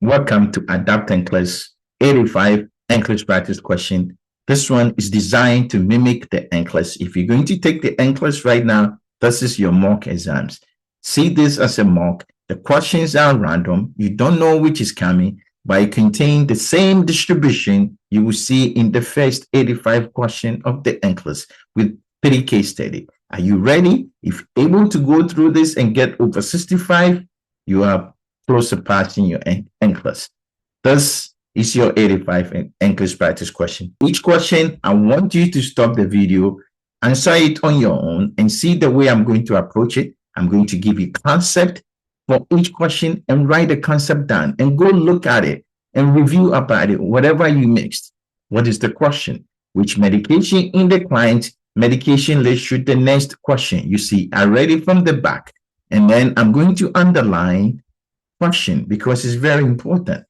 Welcome to Adapt NCLEX 85 NCLEX practice question. This one is designed to mimic the NCLEX. If you're going to take the NCLEX right now, this is your mock exams. See this as a mock. The questions are random. You don't know which is coming, but it contains the same distribution you will see in the first 85 question of the NCLEX with 3 case study. Are you ready? If able to go through this and get over 65, you are close to passing your NCLEX. This is your 85 NCLEX practice question. Each question, I want you to stop the video, answer it on your own, and see the way I'm going to approach it. I'm going to give you concept for each question and write the concept down and go look at it and review about it, whatever you mixed. What is the question? Which medication in the client medication list should the next question? You see, I read it from the back, and then I'm going to underline question because it's very important.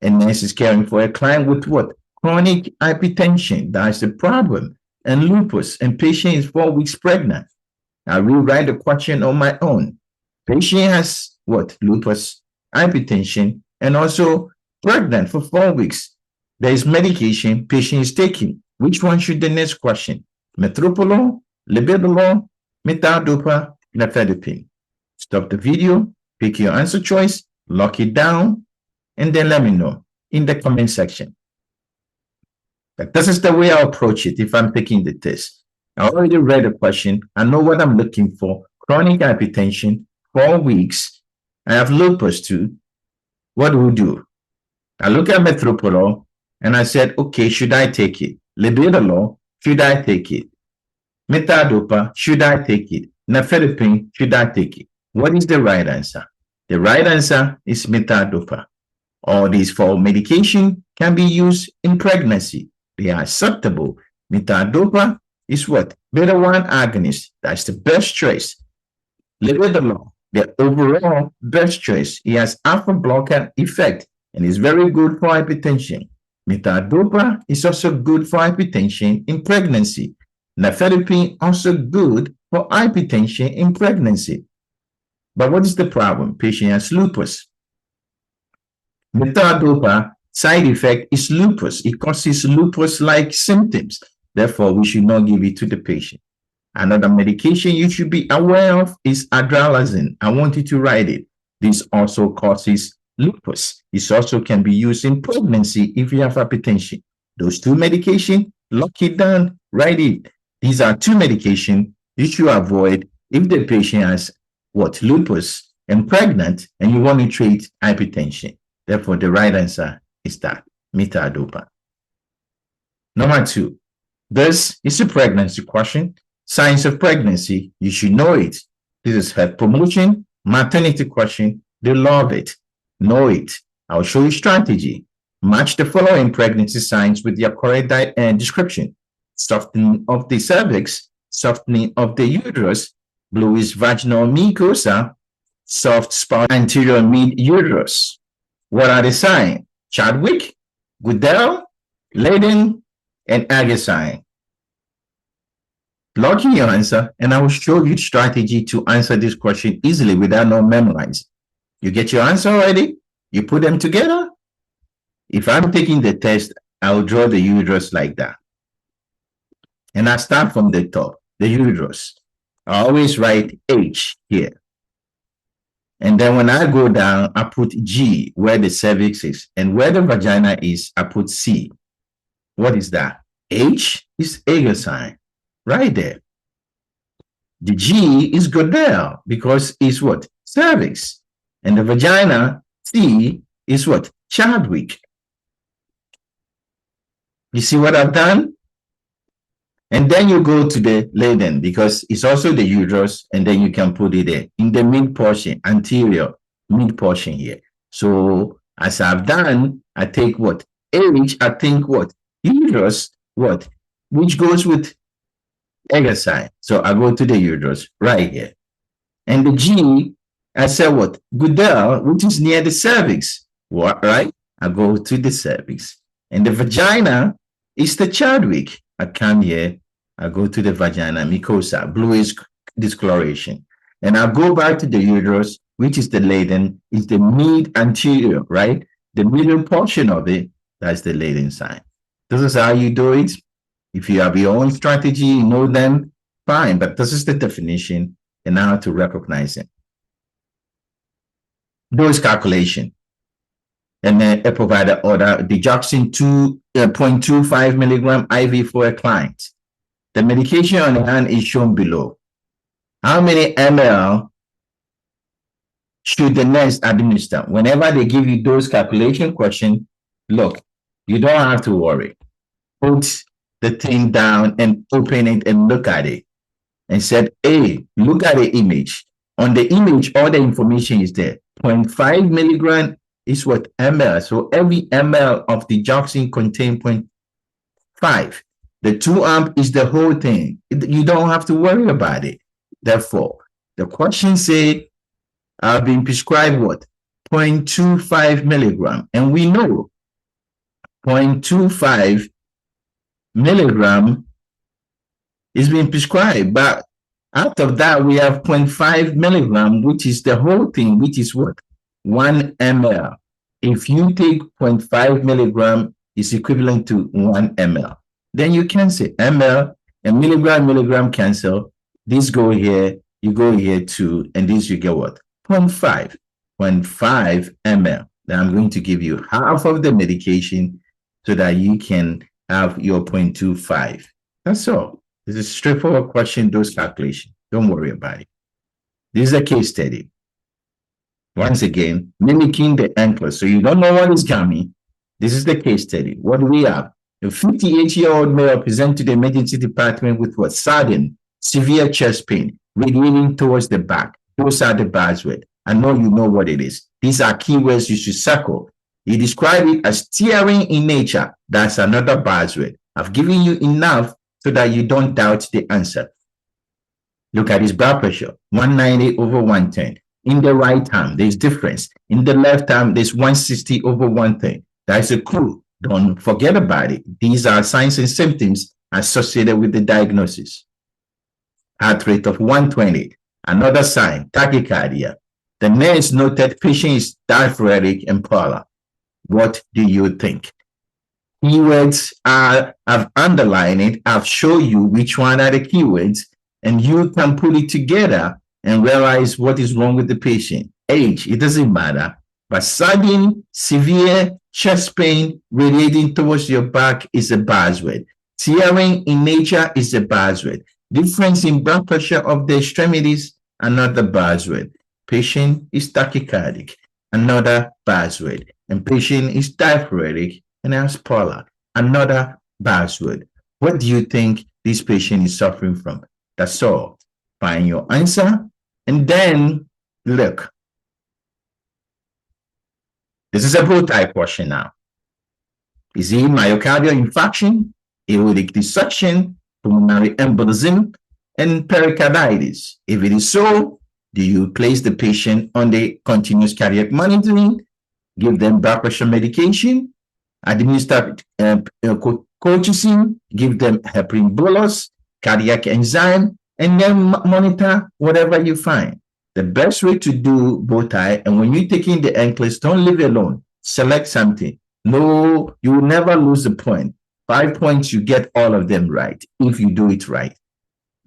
And nurse is caring for a client with what? Chronic hypertension. That's the problem. And lupus. And patient is 4 weeks pregnant. I will write the question on my own. Patient has what? Lupus, hypertension, and also pregnant for 4 weeks. There is medication patient is taking. Which one should the next question? Metoprolol, labetalol, methyldopa, nifedipine. Stop the video. Pick your answer choice, lock it down, and then let me know in the comment section. But this is the way I approach it if I'm taking the test. I already read the question. I know what I'm looking for. Chronic hypertension, 4 weeks. I have lupus too. What do we do? I look at metoprolol, and I said, okay, should I take it? Labetalol, should I take it? Methyldopa, should I take it? Nifedipine, should I take it? What is the right answer? The right answer is methyldopa. All these 4 medication can be used in pregnancy. They are acceptable. Methyldopa is what? Beta-1 agonist. That's the best choice. Labetalol, the overall best choice. It has alpha blocker effect and is very good for hypertension. Methyldopa is also good for hypertension in pregnancy. Nifedipine also good for hypertension in pregnancy. But what is the problem? Patient has lupus. Methyldopa side effect is lupus. It causes lupus-like symptoms. Therefore, we should not give it to the patient. Another medication you should be aware of is adrenaline. I want you to write it. This also causes lupus. This also can be used in pregnancy if you have hypertension. Those 2 medications, lock it down, write it. These are 2 medications you should avoid if the patient has what? Lupus and pregnant, and you want to treat hypertension. Therefore, the right answer is that, methyldopa. Number 2, this is a pregnancy question. Signs of pregnancy, you should know it. This is health promotion, maternity question. They love it. Know it. I'll show you strategy. Match the following pregnancy signs with your correct description. Softening of the cervix, softening of the uterus, bluish vaginal mucosa, soft spot anterior mid-uterus. What are the signs? Chadwick, Goodell, Ladin, and Hegar sign. Plug in your answer, and I will show you strategy to answer this question easily without not memorizing. You get your answer already? You put them together? If I'm taking the test, I'll draw the uterus like that. And I start from the top, the uterus. I always write H here. And then when I go down, I put G where the cervix is. And where the vagina is, I put C. What is that? H is Hegar sign, right there. The G is Goodell because it's what? Cervix. And the vagina, C, is what? Chadwick. You see what I've done? And then you go to the Ladin because it's also the uterus, and then you can put it there in the mid portion, anterior mid portion here. So as I've done, I take what? H, I think what? Uterus, what? Which goes with Hegar sign. So I go to the uterus right here. And the G, I say what? Goodell, which is near the cervix. What, right? I go to the cervix. And the vagina is the Chadwick. I come here. I go to the vagina, mucosa, bluish discoloration. And I go back to the uterus, which is the Ladin, is the mid anterior, right? The middle portion of it, that's the Ladin sign. This is how you do it. If you have your own strategy, you know them, fine. But this is the definition and how to recognize it. Dose calculation. And then a provider order digoxin 0.25 milligram IV for a client. The medication on the hand is shown below. How many ml should the nurse administer? Whenever they give you dose calculation question, look, you don't have to worry. Put the thing down and open it and look at it. And said, hey, look at the image. On the image, all the information is there. 0.5 milligram is what ml. So every ml of the digoxin contains 0.5. The 2 amp is the whole thing. You don't have to worry about it. Therefore, the question said, I've been prescribed what? 0.25 milligram. And we know 0.25 milligram is being prescribed. But out of that, we have 0.5 milligram, which is the whole thing, which is what? 1 ml. If you take 0.5 milligram, is equivalent to 1 ml. Then you can say ml and milligram cancel. This go here, you go here too, and this you get what? 0.5 ml. Then I'm going to give you half of the medication so that you can have your 0.25. That's all. This is a straightforward question, dose calculation. Don't worry about it. This is a case study. Once again, mimicking the NCLEX. So you don't know what is coming. This is the case study. What do we have? A 58-year-old male present to the emergency department with what? Sudden, severe chest pain, radiating towards the back. Those are the buzzwords. I know you know what it is. These are keywords you should circle. He described it as tearing in nature. That's another buzzword. I've given you enough so that you don't doubt the answer. Look at his blood pressure, 190 over 110. In the right arm, there's difference. In the left arm, there's 160 over 110. That's a clue. Don't forget about it. These are signs and symptoms associated with the diagnosis. Heart rate of 120. Another sign, tachycardia. The nurse noted patient is diaphoretic and polar. What do you think? Keywords are, I've underlined it. I've shown you which one are the keywords, and you can put it together and realize what is wrong with the patient. Age, it doesn't matter. But sudden, severe chest pain radiating towards your back is a buzzword. Tearing in nature is a buzzword. Difference in blood pressure of the extremities, another buzzword. Patient is tachycardic, another buzzword. And patient is diaphoretic and has polar, another buzzword. What do you think this patient is suffering from? That's all. Find your answer and then look. This is a Bowtie question now. Is he myocardial infarction, aortic dissection, pulmonary embolism, and pericarditis? If it is so, do you place the patient on the continuous cardiac monitoring, give them blood pressure medication, administer colchicine, give them heparin bolus, cardiac enzyme, and then monitor whatever you find? The best way to do Bowtie, and when you're taking the NCLEX, don't leave it alone. Select something. No, you will never lose the point. 5 points, you get all of them right if you do it right.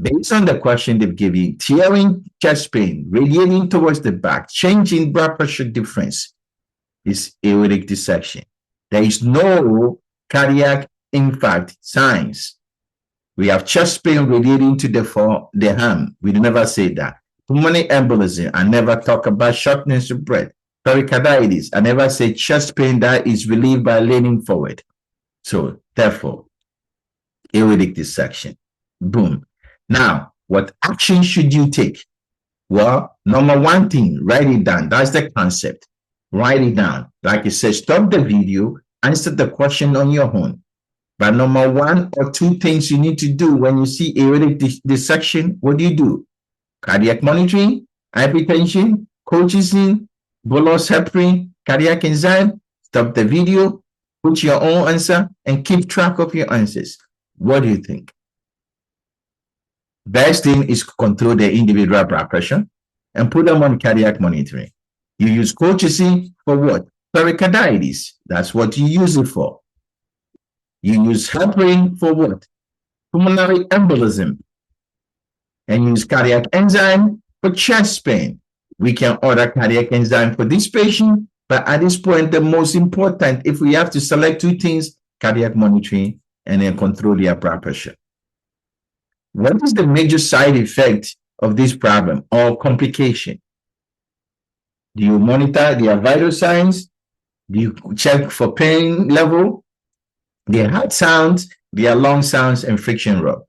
Based on the question they've given you, tearing chest pain, radiating towards the back, changing blood pressure difference is aortic dissection. There is no cardiac infarct signs. We have chest pain radiating to the arm. We never say that. Pulmonary embolism, I never talk about shortness of breath. Pericarditis, I never say chest pain that is relieved by leaning forward. So therefore, aortic dissection. Boom. Now, what action should you take? Well, number one thing, write it down. That's the concept. Write it down. Like I said, stop the video, answer the question on your own. But number 1 or 2 things you need to do when you see aortic dissection, what do? Cardiac monitoring, hypertension, colchicine, bolus heparin, cardiac enzyme. Stop the video, put your own answer, and keep track of your answers. What do you think? Best thing is to control the individual blood pressure and put them on cardiac monitoring. You use colchicine for what? Pericarditis, that's what you use it for. You use heparin for what? Pulmonary embolism. And use cardiac enzyme for chest pain. We can order cardiac enzyme for this patient, but at this point, the most important, if we have to select two things, cardiac monitoring and then control their blood pressure. What is the major side effect of this problem or complication? Do you monitor their vital signs? Do you check for pain level, their heart sounds, their lung sounds, and friction rub?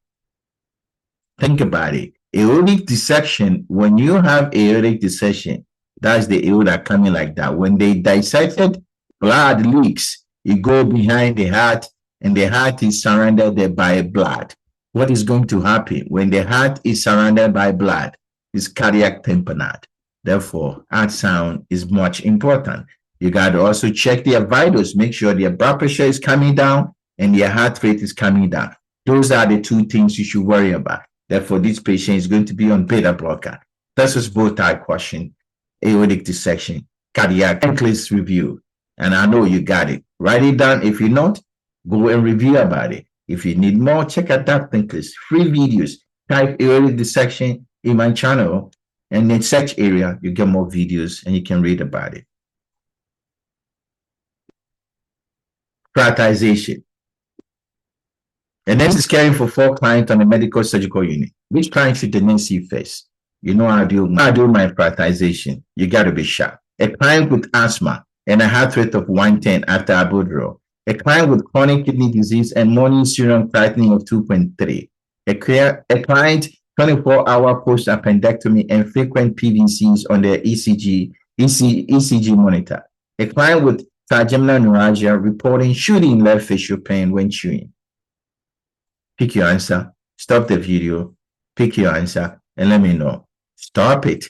Think about it. Aortic dissection, when you have aortic dissection, that's the aorta coming like that. When they dissected, blood leaks. You go behind the heart, and the heart is surrounded by blood. What is going to happen when the heart is surrounded by blood? Is cardiac tamponade. Therefore, heart sound is much important. You got to also check their vitals, make sure their blood pressure is coming down and their heart rate is coming down. Those are the two things you should worry about. Therefore, this patient is going to be on beta blocker. This is both type question, aortic dissection, cardiac NCLEX review. And I know you got it. Write it down. If you're not, go and review about it. If you need more, check out that NCLEX. Free videos. Type aortic dissection in my channel, and in search area, you get more videos and you can read about it. Prioritization. And this is caring for 4 clients on the medical surgical unit. Which client should the nurse see first? You know how I do my prioritization. You got to be sharp. A client with asthma and a heart rate of 110 after albuterol. A client with chronic kidney disease and morning serum creatinine of 2.3. A client 24-hour post-appendectomy and frequent PVCs on their ECG monitor. A client with trigeminal neuralgia reporting shooting left facial pain when chewing. Pick your answer. Stop the video. Pick your answer and let me know. Stop it.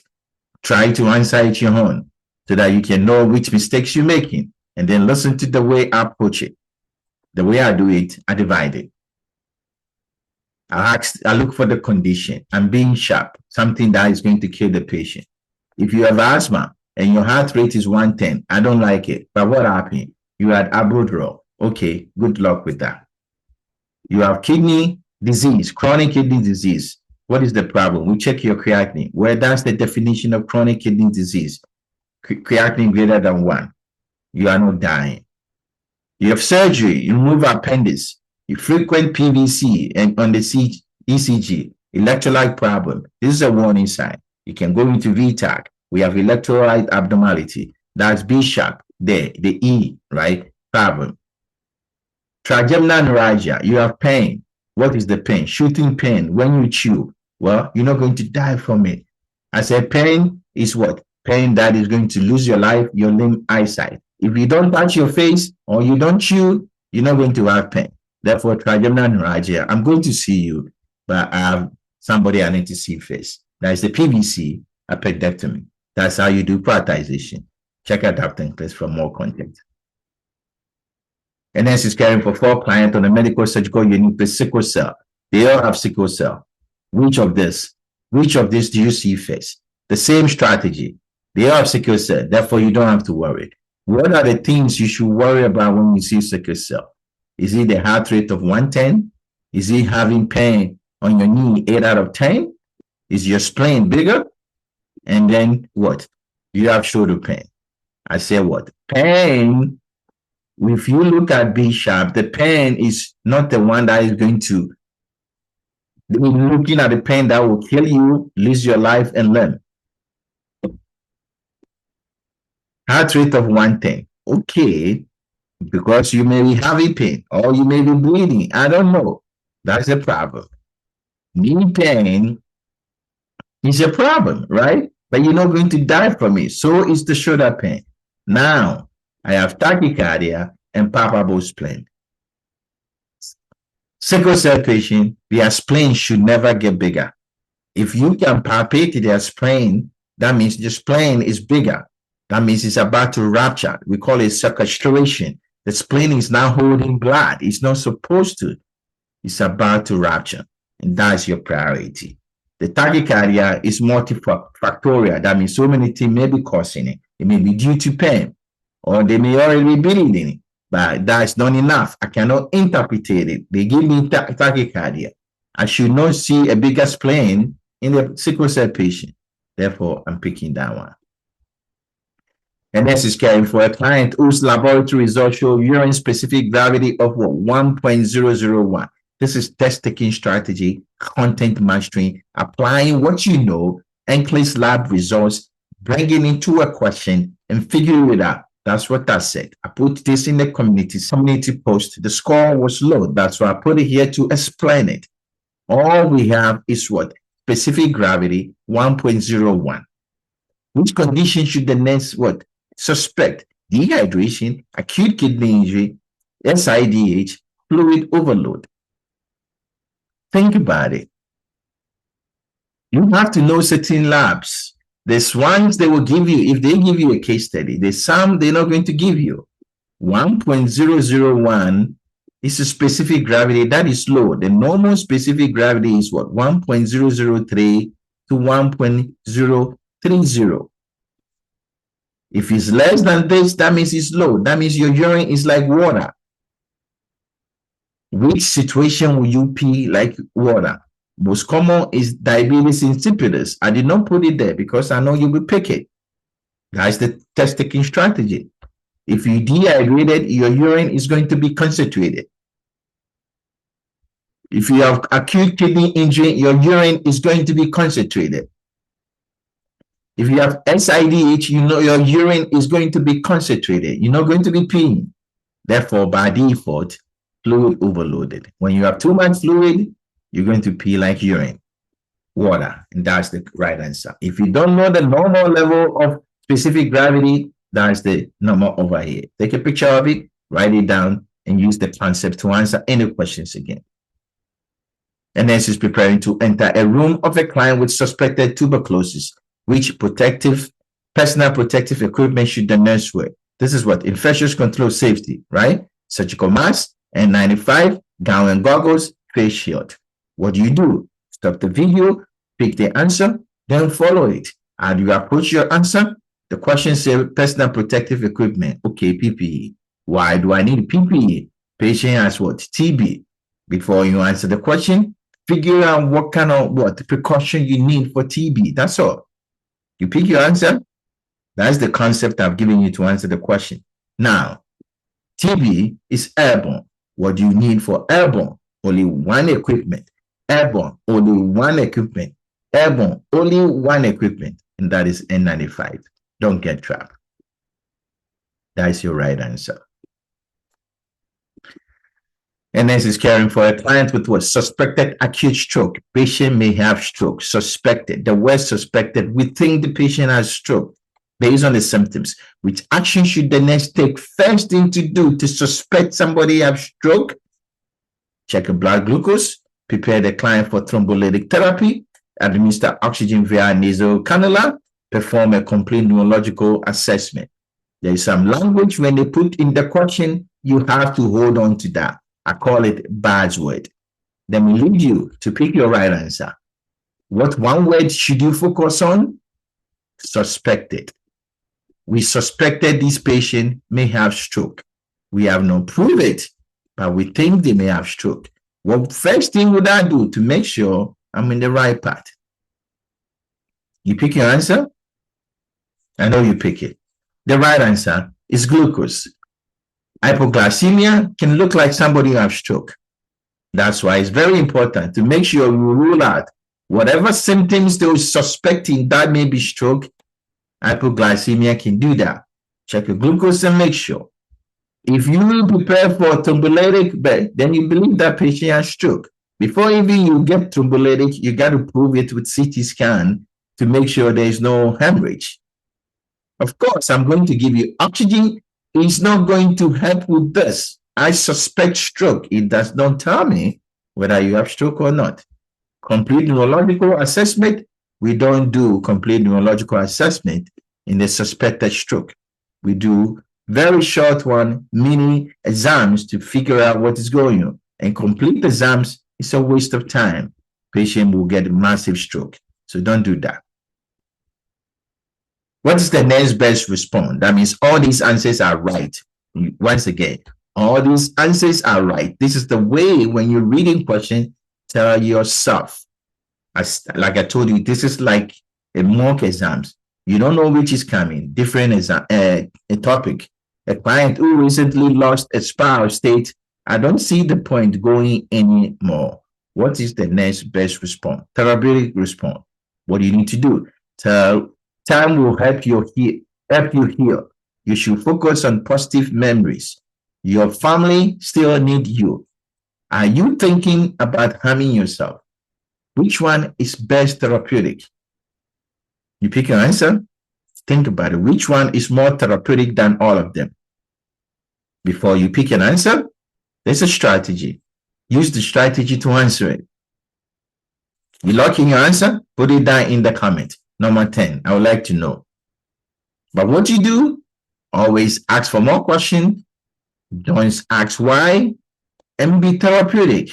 Try to answer it your own so that you can know which mistakes you're making, and then listen to the way I approach it. The way I do it, I divide it. I look for the condition. I'm being sharp, something that is going to kill the patient. If you have asthma and your heart rate is 110, I don't like it. But what happened? You had albuterol. Okay, good luck with that. You have kidney disease, chronic kidney disease. What is the problem? We check your creatinine. Well, that's the definition of chronic kidney disease. Creatinine greater than 1. You are not dying. You have surgery. You remove appendix. You frequent PVC and on the ECG, electrolyte problem. This is a warning sign. You can go into VTAC. We have electrolyte abnormality. That's B sharp there, the E, right? Problem. Trigeminal neuralgia. You have pain. What is the pain? Shooting pain when you chew. Well, you're not going to die from it. I said pain is what? Pain that is going to lose your life, your limb eyesight. If you don't touch your face or you don't chew, you're not going to have pain. Therefore, trigeminal neuralgia, I'm going to see you, but I have somebody I need to see first. That is the PVC appendectomy. That's how you do prioritization. Check out Dr. NCLEX for more content. And this is caring for 4 clients on the medical surgical unit with sickle cell. They all have sickle cell. Which of these do you see first? The same strategy. They all have sickle cell. Therefore, you don't have to worry. What are the things you should worry about when you see sickle cell? Is it the heart rate of 110? Is it having pain on your knee 8 out of 10? Is your spleen bigger? And then what? You have shoulder pain. I say what? Pain. If you look at B sharp, the pain is not the one that is going to be looking at the pain that will kill you, lose your life and limb. Heart rate of 110. Okay. Because you may be having pain or you may be bleeding. I don't know. That's a problem. Knee pain is a problem, right? But you're not going to die from it. So is the shoulder pain. Now, I have tachycardia and palpable spleen. Sickle cell patient, their spleen should never get bigger. If you can palpate their spleen, that means the spleen is bigger. That means it's about to rupture. We call it sequestration. The spleen is now holding blood. It's not supposed to. It's about to rupture. And that's your priority. The tachycardia is multifactorial. That means so many things may be causing it. It may be due to pain, or they may already be bleeding, but that's not enough. I cannot interpret it. They give me tachycardia. I should not see a bigger spleen in the sickle cell patient. Therefore, I'm picking that one. And this is caring for a client whose laboratory results show urine specific gravity of what? 1.001. This is test taking strategy, content mastering, applying what you know, NCLEX lab results, bringing into a question and figuring it out. That's what I said. I put this in the community post. The score was low. That's why I put it here to explain it. All we have is what? Specific gravity 1.01. Which condition should the nurse what? Suspect? Dehydration, acute kidney injury, SIDH, fluid overload. Think about it. You have to know certain labs. There's ones they will give you, if they give you a case study, there's some they're not going to give you. 1.001 is a specific gravity that is low. The normal specific gravity is what? 1.003 to 1.030. If it's less than this, that means it's low. That means your urine is like water. Which situation will you pee like water? Most common is diabetes insipidus. I did not put it there because I know you will pick it. That's the test taking strategy. If you dehydrated, your urine is going to be concentrated. If you have acute kidney injury, your urine is going to be concentrated. If you have SIDH, you know your urine is going to be concentrated. You're not going to be peeing. Therefore, by default, fluid overloaded. When you have too much fluid, you're going to pee like urine, water, and that's the right answer. If you don't know the normal level of specific gravity, that's the number over here. Take a picture of it, write it down, and use the concept to answer any questions again. And nurse is preparing to enter a room of a client with suspected tuberculosis. Which personal protective equipment should the nurse wear? This is what? Infectious control safety, right? Surgical mask, N95, gown and goggles, face shield. What do? Stop the video, pick the answer, then follow it. How do you approach your answer? The question says personal protective equipment. Okay, PPE. Why do I need PPE? Patient has what? TB. Before you answer the question, figure out what kind of precaution you need for TB. That's all. You pick your answer. That's the concept I've given you to answer the question. Now, TB is airborne. What do you need for airborne? Only one equipment. Airborne, only one equipment. Airborne, only one equipment. And that is N95. Don't get trapped. That's your right answer. And this is caring for a client with what? Suspected acute stroke. Patient may have stroke. Suspected. The word suspected. We think the patient has stroke based on the symptoms. Which action should the nurse take first thing to do to suspect somebody have stroke? Check a blood glucose. Prepare the client for thrombolytic therapy. Administer oxygen via nasal cannula. Perform a complete neurological assessment. There is some language when they put in the question, you have to hold on to that. I call it buzzword. Then we lead you to pick your right answer. What one word should you focus on? Suspected. We suspected this patient may have stroke. We have not proved it, but we think they may have stroke. What first thing would I do to make sure I'm in the right path? You pick your answer? I know you pick it. The right answer is glucose. Hypoglycemia can look like somebody who has stroke. That's why it's very important to make sure you rule out whatever symptoms they're suspecting that may be stroke. Hypoglycemia can do that. Check your glucose and make sure. If you prepare for thrombolytic bed, then you believe that patient has stroke. Before even you get thrombolytic, you got to prove it with CT scan to make sure there is no hemorrhage. Of course, I'm going to give you oxygen. It's not going to help with this. I suspect stroke. It does not tell me whether you have stroke or not. Complete neurological assessment. We don't do complete neurological assessment in the suspected stroke. We do very short one, mini exams to figure out what is going on. And complete exams is a waste of time. Patient will get massive stroke. So don't do that. What is the next best response? That means all these answers are right. Once again, all these answers are right. This is the way when you're reading question, tell yourself. Like I told you, this is like a mock exams. You don't know which is coming. Different exam, a topic. A client who recently lost a spouse states, I don't see the point going anymore. What is the next best response? Therapeutic response. What do you need to do? Time will help you heal. You should focus on positive memories. Your family still need you. Are you thinking about harming yourself? Which one is best therapeutic? You pick your answer. Think about it. Which one is more therapeutic than all of them? Before you pick an answer, there's a strategy. Use the strategy to answer it. You lock in your answer, put it down in the comment. Number 10, I would like to know. But what you do, always ask for more questions. Don't ask why, and be therapeutic.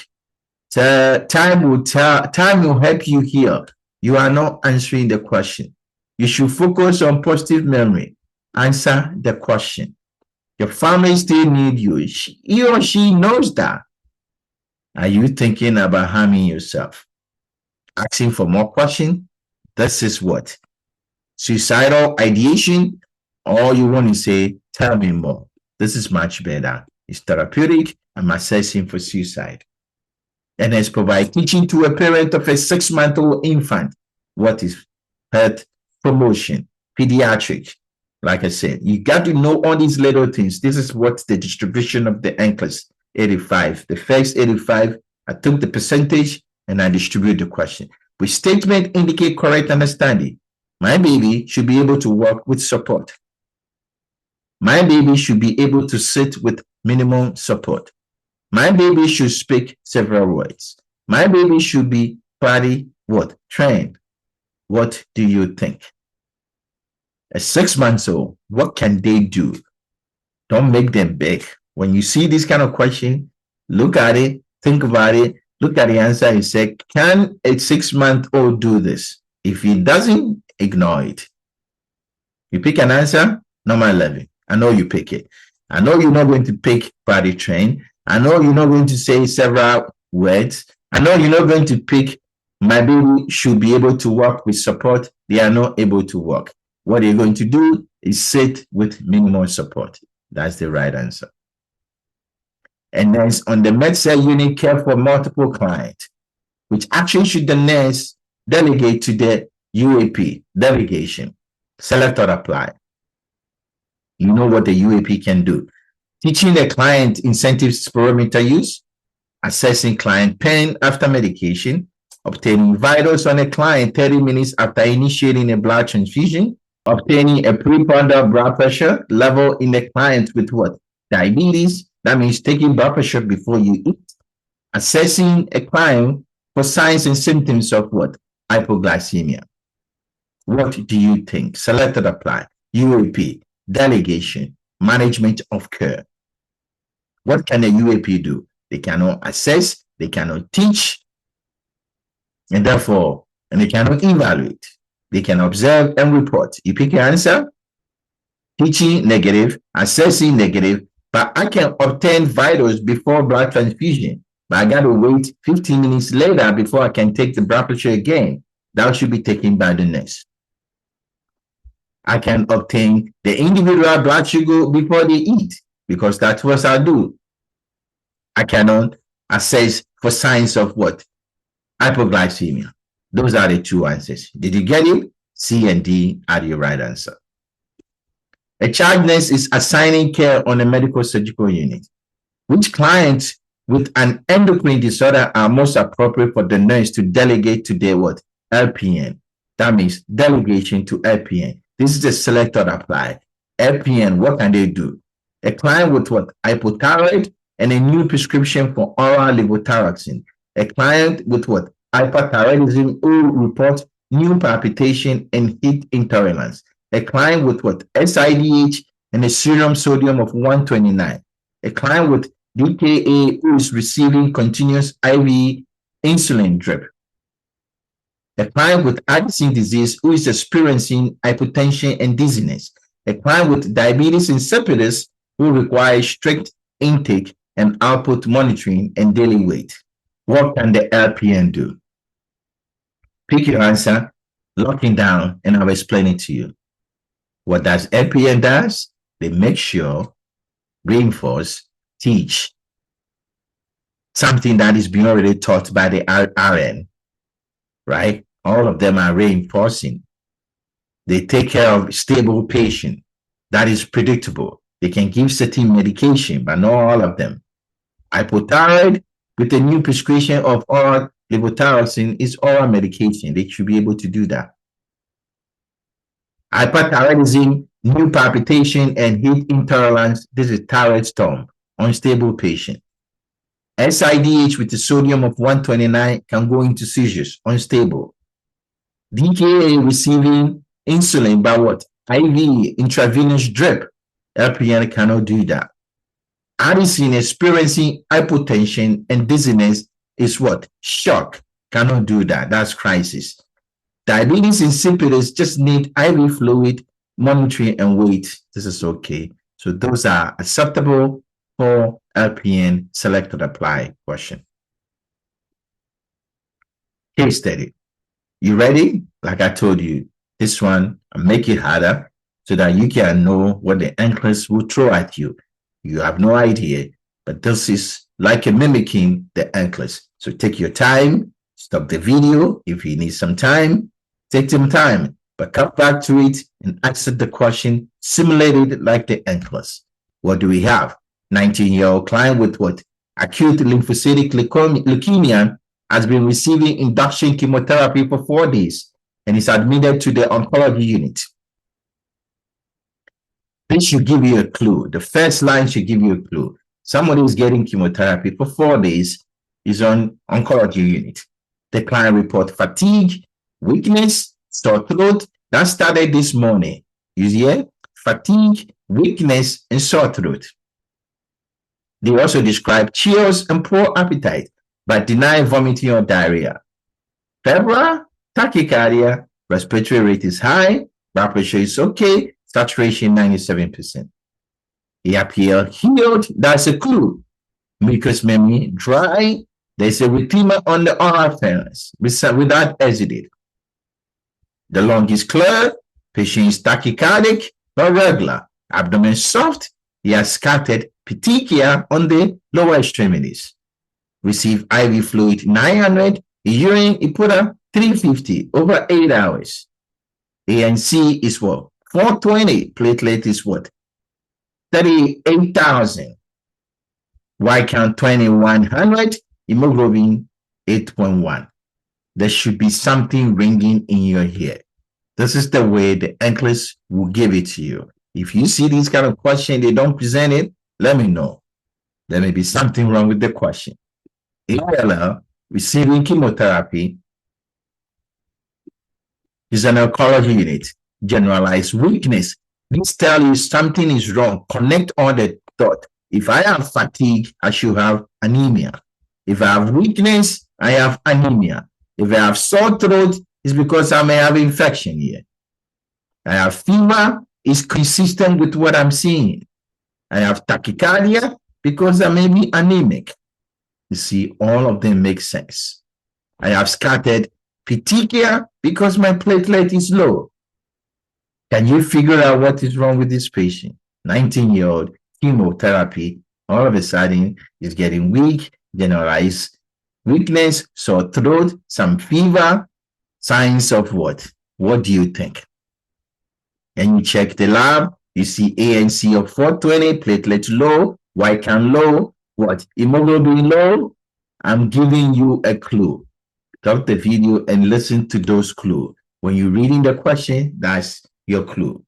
Time will help you heal. You are not answering the question. You should focus on positive memory. Answer the question. Your family still need you. He or she knows that. Are you thinking about harming yourself? Asking for more questions. This is what? Suicidal ideation. Or you want to say, tell me more. This is much better. It's therapeutic. I'm assessing for suicide. And let's provide teaching to a parent of a 6-month-old infant. What is health promotion? Pediatric. Like I said, you got to know all these little things. This is what the distribution of the NCLEX 85. The first 85, I took the percentage and I distribute the question. Which statement indicate correct understanding? My baby should be able to walk with support. My baby should be able to sit with minimum support. My baby should speak several words. My baby should be body what? Trained. What do you think? A 6-month-old, what can they do? Don't make them big. When you see this kind of question, look at it, think about it, look at the answer and say, can a 6-month-old do this? If he doesn't, ignore it. You pick an answer, number 11. I know you pick it. I know you're not going to pick body train. I know you're not going to say several words. I know you're not going to pick my baby should be able to walk with support. They are not able to walk. What you're going to do is sit with minimum support. That's the right answer. And then on the med-surg unit, care for multiple clients, which action should the nurse delegate to the UAP? Delegation. Select or apply. You know what the UAP can do. Teaching the client incentive spirometer use, assessing client pain after medication, obtaining vitals on a client 30 minutes after initiating a blood transfusion, obtaining a pre-ponder blood pressure level in the client with what? Diabetes. That means taking blood pressure before you eat. Assessing a client for signs and symptoms of what? Hypoglycemia. What do you think? Select or apply. UAP. Delegation. Management of care. What can a UAP do? They cannot assess, they cannot teach, and therefore, they cannot evaluate. They can observe and report. You pick your answer. Teaching, negative. Assessing, negative. But I can obtain vitals before blood transfusion. But I got to wait 15 minutes later before I can take the blood pressure again. That should be taken by the nurse. I can obtain the individual blood sugar before they eat, because that's what I do. I cannot assess for signs of what? Hypoglycemia. Those are the two answers. Did you get it? C and D are the right answer. A charge nurse is assigning care on a medical surgical unit. Which clients with an endocrine disorder are most appropriate for the nurse to delegate to their what? LPN. That means delegation to LPN. This is a select or apply. LPN, what can they do? A client with what? Hypothyroid and a new prescription for oral levothyroxine. A client with what? Hyperthyroidism who report new palpitation and heat intolerance. A client with what? SIDH and a serum sodium of 129. A client with DKA who is receiving continuous IV insulin drip. A client with Addison disease who is experiencing hypotension and dizziness. A client with diabetes insipidus who requires strict intake and output monitoring and daily weight. What can the LPN do? Pick your answer, lock it down, and I'll explain it to you. What does LPN does? They make sure, reinforce, teach something that is being already taught by the RN, right? All of them are reinforcing. They take care of stable patient. That is predictable. They can give certain medication, but not all of them. Hypothyroid, with the new prescription of oral levothyroxine, is oral medication. They should be able to do that. Hyperthyroidism, new palpitation, and heat intolerance. This is thyroid storm, unstable patient. SIDH with the sodium of 129 can go into seizures, unstable. DKA receiving insulin by what? IV, intravenous drip. LPN cannot do that. Addison experiencing hypotension and dizziness is what? Shock. Cannot do that. That's crisis. Diabetes insipidus just need IV fluid, monitoring, and weight. This is okay. So those are acceptable for LPN selected apply question. Case study. You ready? Like I told you, this one, I'll make it harder so that you can know what the NCLEX will throw at you. You have no idea, but this is like a mimicking the NCLEX. So take your time, stop the video if you need some time, take some time, but come back to it and answer the question, simulated like the NCLEX. What do we have? 19-year-old client with what? Acute lymphocytic leukemia has been receiving induction chemotherapy for 4 days and is admitted to the oncology unit. This should give you a clue. The first line should give you a clue. Somebody who's getting chemotherapy for 4 days is on oncology unit. The client report fatigue, weakness, sore throat. That started this morning. You hear? Fatigue, weakness, and sore throat. They also describe chills and poor appetite, but deny vomiting or diarrhea. Febrile, tachycardia, respiratory rate is high, blood pressure is okay, saturation 97%. He appear healed, that's a clue. Mucous memory dry, there's a erythema on the oral pharynx without hesitate. The lung is clear, patient is tachycardic, but regular. Abdomen soft, he has scattered petechia on the lower extremities. Receive IV fluid 900, urine, he put up 350 over 8 hours. ANC is what? 420. Platelet is what? 38,000. Y count 2100. Hemoglobin 8.1. There should be something ringing in your ear. This is the way the NCLEX will give it to you. If you see these kind of questions, they don't present it, let me know. There may be something wrong with the question. ALL, receiving chemotherapy, is an oncology unit. Generalized weakness. This tells you something is wrong. Connect all the thought. If I have fatigue, I should have anemia. If I have weakness, I have anemia. If I have sore throat, it's because I may have infection here. I have fever, it's consistent with what I'm seeing. I have tachycardia because I may be anemic. You see, all of them make sense. I have scattered petechia because my platelet is low. Can you figure out what is wrong with this patient? 19-year-old, chemotherapy, all of a sudden is getting weak, generalized weakness, sore throat, some fever, signs of what? What do you think? And you check the lab, you see ANC of 420, platelet low, Y count low, what? Hemoglobin low. I'm giving you a clue. Stop the video and listen to those clues. When you're reading the question, that's your clue.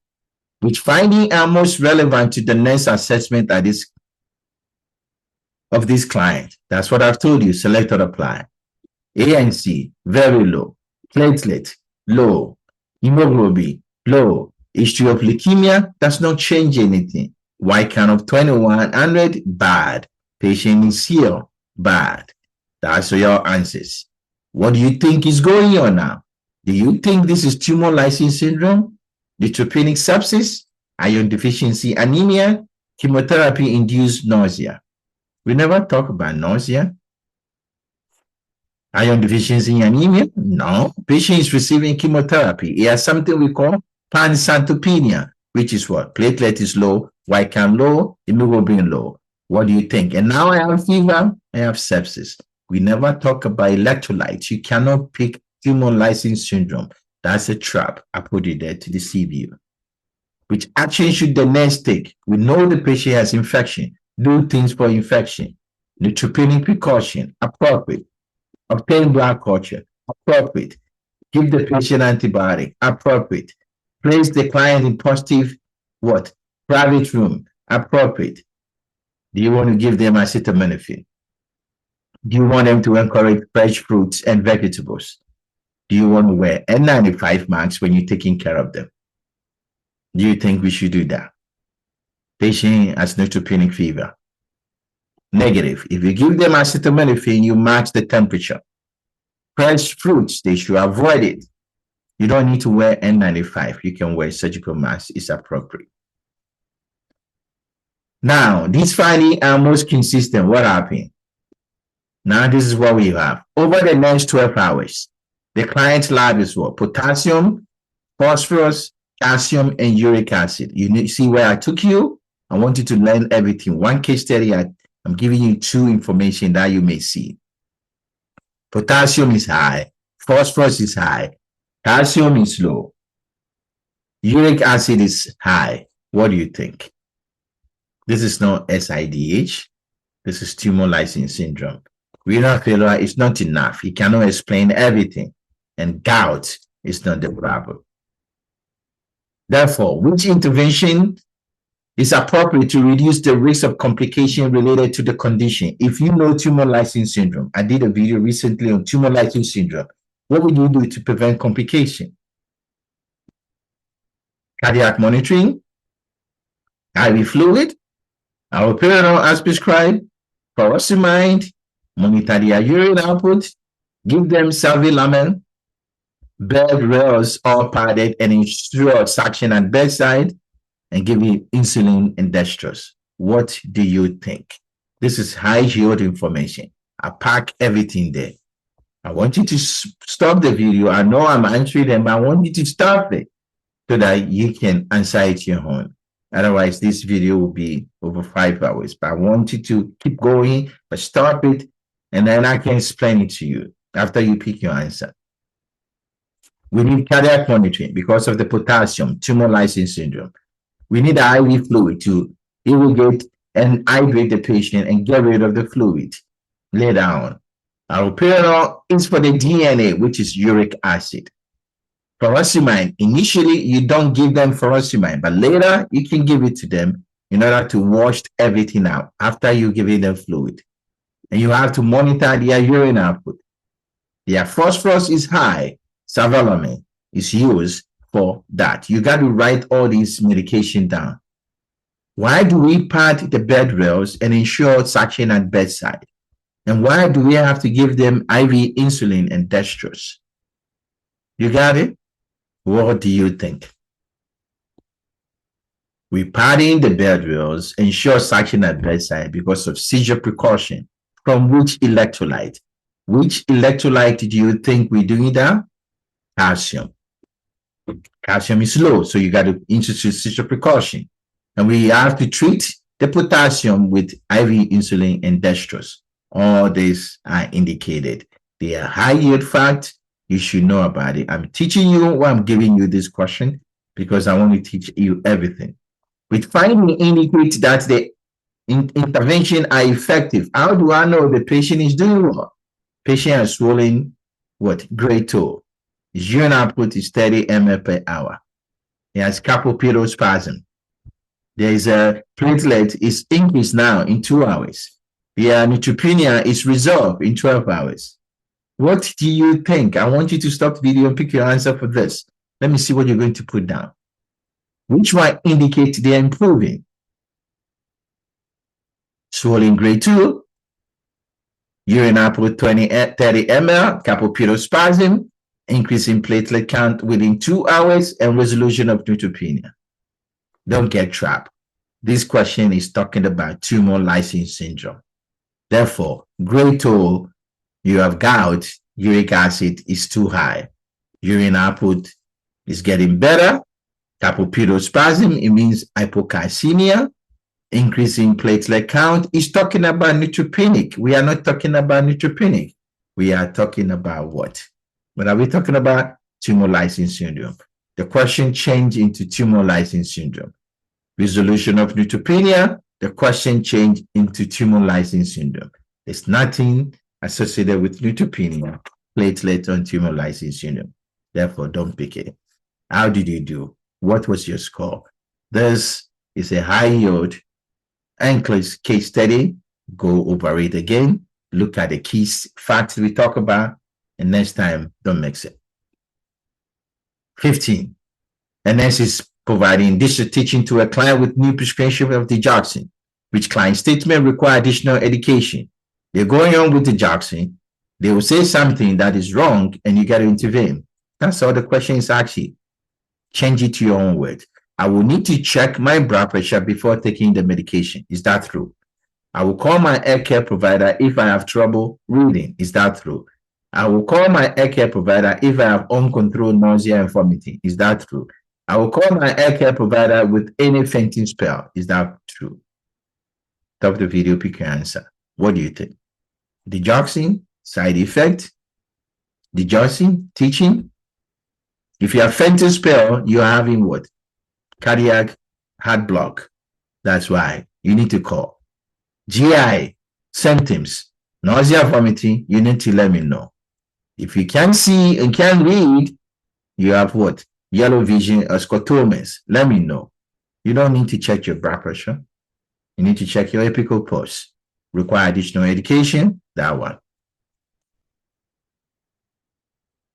Which findings are most relevant to the next assessment of this client? That's what I've told you. Select or apply. ANC, very low. Platelet, low. Hemoglobin, low. History of leukemia does not change anything. Y count of 2100, bad. Patient is here, bad. That's your answers. What do you think is going on now? Do you think this is tumor lysis syndrome, neutropenic sepsis, iron deficiency anemia, chemotherapy-induced nausea? We never talk about nausea. Iron deficiency anemia? No. Patient is receiving chemotherapy. He has something we call pancytopenia, which is what? Platelet is low, white count low, hemoglobin low. What do you think? And now I have fever, I have sepsis. We never talk about electrolytes. You cannot pick tumor lysis syndrome. That's a trap. I put it there to deceive you. Which action should the nurse take? We know the patient has infection. Do things for infection. Neutropenic precaution, appropriate. Obtain blood culture, appropriate. Give the patient antibiotic, appropriate. Place the client in positive, what? Private room, appropriate. Do you want to give them acetaminophen? Do you want them to encourage fresh fruits and vegetables? Do you want to wear N95 masks when you're taking care of them? Do you think we should do that? Patient has neutropenic fever. Negative. If you give them acetaminophen, you match the temperature. Fresh fruits, they should avoid it. You don't need to wear N95. You can wear surgical mask. It's appropriate. Now, these findings are most consistent. What happened? Now, this is what we have. Over the next 12 hours, the client's lab is what? Potassium, phosphorus, calcium, and uric acid. You need to see where I took you. I want you to learn everything. One case study, I'm giving you two information that you may see. Potassium is high. Phosphorus is high. Calcium is low. Uric acid is high. What do you think? This is not SIDH. This is tumor lysis syndrome. Renal failure is not enough. It cannot explain everything. And gout is not the problem. Therefore, which intervention is appropriate to reduce the risk of complication related to the condition? If you know tumor lysis syndrome, I did a video recently on tumor lysis syndrome. What would you do to prevent complication? Cardiac monitoring, IV fluid, allopurinol as prescribed, furosemide, monitor their urine output, give them salvulamin, bed rails all padded and ensure suction at bedside, and give you insulin and dextrose. What do you think? This is high yield information. I pack everything there. I want you to stop the video. I know I'm answering them, but I want you to stop it so that you can answer it your own. Otherwise, this video will be over 5 hours. But I want you to keep going, but stop it, and then I can explain it to you after you pick your answer. We need cardiac monitoring because of the potassium, tumor lysis syndrome. We need the IV fluid to irrigate and hydrate the patient and get rid of the fluid. Lay down. Allopurinol is for the DNA, which is uric acid. Furosemide, initially you don't give them furosemide, but later you can give it to them in order to wash everything out after you give them fluid. And you have to monitor their urine output. Their phosphorus is high. Salvulamin is used for that. You got to write all these medication down. Why do we pad the bed rails and ensure suction at bedside? And why do we have to give them IV insulin and dextrose? You got it? What do you think? We padding the bed rails, ensure suction at bedside because of seizure precaution. From which electrolyte? Which electrolyte do you think we're doing that? Calcium. Calcium is low, so you got to introduce seizure precaution. And we have to treat the potassium with IV insulin and dextrose. All these are indicated. They are high yield fact. You should know about it. I'm teaching you why I'm giving you this question because I want to teach you everything. With finding indicate that the intervention are effective. How do I know the patient is doing well? Patient has swollen what? Grade 2. His urine output is 30 ml per hour. He has carpal spasm. There is a platelet is increased now in 2 hours. The neutropenia is resolved in 12 hours. What do you think? I want you to stop the video and pick your answer for this. Let me see what you're going to put down. Which one indicates they're improving? Swollen grade 2, urine output 30 ml, carpal spasm, increase in platelet count within 2 hours, and resolution of neutropenia. Don't get trapped. This question is talking about tumor lysis syndrome. Therefore, great toll, you have gout, uric acid is too high. Urine output is getting better. Capopedospasm, it means hypocalcemia. Increasing platelet count is talking about neutropenic. We are not talking about neutropenic. We are talking about what? What are we talking about? Tumor lysis syndrome. The question changed into tumor lysis syndrome. Resolution of neutropenia, the question changed into tumor lysis syndrome. There's nothing associated with neutropenia, platelet, or tumor lysis syndrome. Therefore, don't pick it. How did you do? What was your score? This is a high yield NCLEX case study. Go over it again. Look at the key facts we talk about, and next time, don't mix it. 15. A nurse is providing digital teaching to a client with new prescription of digoxin, which client statement require additional education. They're going on with digoxin. They will say something that is wrong, and you got to intervene. That's all the question is actually. Change it to your own words. I will need to check my blood pressure before taking the medication. Is that true? I will call my air care provider if I have trouble reading. Is that true? I will call my air care provider if I have uncontrolled nausea and vomiting. Is that true? I will call my air care provider with any fainting spell. Is that true? Stop the video, pick your answer. What do you think? Digoxin, side effect? Digoxin, teaching? If you have fainting spell, you're having what? Cardiac heart block. That's why you need to call. GI symptoms, nausea, vomiting, you need to let me know. If you can't see and can't read, you have what? Yellow vision or scotomas. Let me know. You don't need to check your blood pressure. You need to check your apical pulse. Require additional education, that one.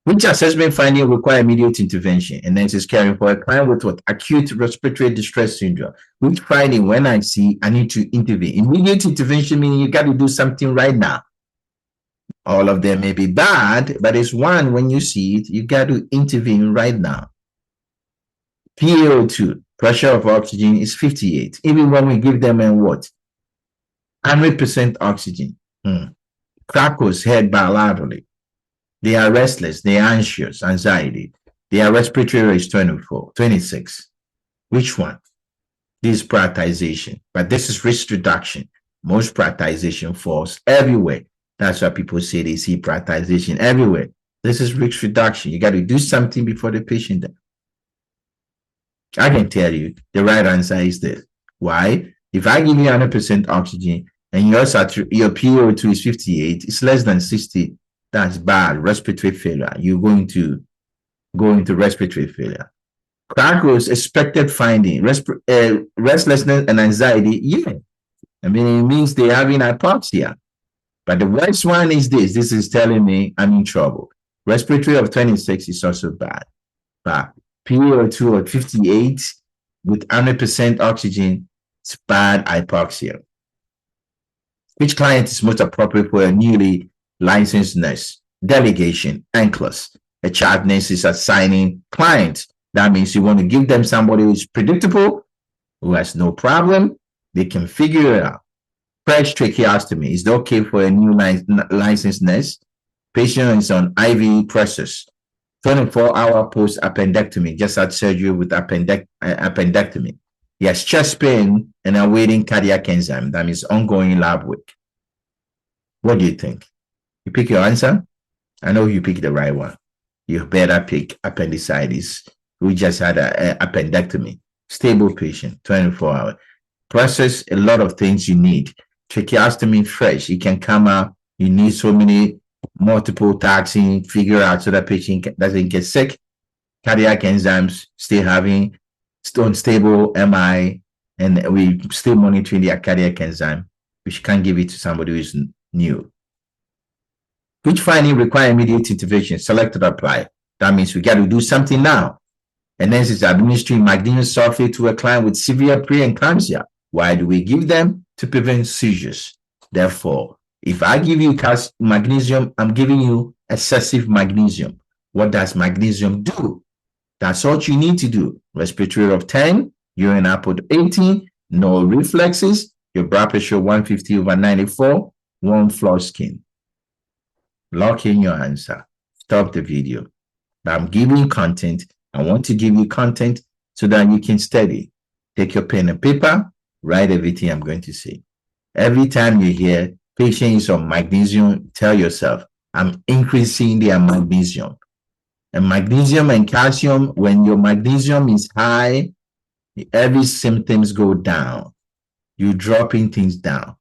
Which assessment finding require immediate intervention? And then it's caring for a client with what? Acute respiratory distress syndrome. Which finding, when I see, I need to intervene. Immediate intervention meaning you got to do something right now. All of them may be bad, but it's one, when you see it, you got to intervene right now. PaO2, pressure of oxygen is 58. Even when we give them a what? 100% oxygen. Crackles head bilaterally. They are restless, they are anxious, anxiety. Their respiratory rate is 24, 26. Which one? This is prioritization, but this is risk reduction. Most prioritization falls everywhere. That's why people say they see prioritization everywhere. This is risk reduction. You got to do something before the patient dies. I can tell you the right answer is this. Why? If I give you 100% oxygen and your PaO2 is 58, it's less than 60. That's bad. Respiratory failure. You're going to go into respiratory failure. Crackles, expected finding, restlessness and anxiety. Yeah. I mean, it means they're having hypoxia. But the worst one is this. This is telling me I'm in trouble. Respiratory of 26 is also bad. But PaO2 of 58 with 100% oxygen, it's bad hypoxia. Which client is most appropriate for a newly licensed nurse? Delegation, NCLEX. A child nurse is assigning clients. That means you want to give them somebody who is predictable, who has no problem. They can figure it out. Fresh tracheostomy. Is it okay for a new licensed nurse? Patient is on IV pressors. 24-hour post-appendectomy. Just had surgery with appendectomy. He has chest pain and awaiting cardiac enzyme. That means ongoing lab work. What do you think? You pick your answer? I know you pick the right one. You better pick appendicitis. We just had an appendectomy. Stable patient, 24 hours. Process a lot of things you need. Tracheostomy fresh. It can come out. You need so many multiple taxing, figure out so that patient doesn't get sick. Cardiac enzymes still having unstable MI, and we still monitoring their cardiac enzyme, which can give it to somebody who is new. Which finding require immediate intervention? Selected apply. That means we got to do something now. And then it's administering magnesium sulfate to a client with severe preeclampsia. Why do we give them? To prevent seizures. Therefore, if I give you magnesium, I'm giving you excessive magnesium. What does magnesium do? That's all you need to do. Respiratory rate of 10, urine output 18, no reflexes, your blood pressure 150/94, warm floor skin. Lock in your answer. Stop the video. But I'm giving content. I want to give you content so that you can study. Take your pen and paper, write everything I'm going to say. Every time you hear patients on magnesium, tell yourself, I'm increasing their magnesium. And magnesium and calcium, when your magnesium is high, every symptoms go down. You're dropping things down.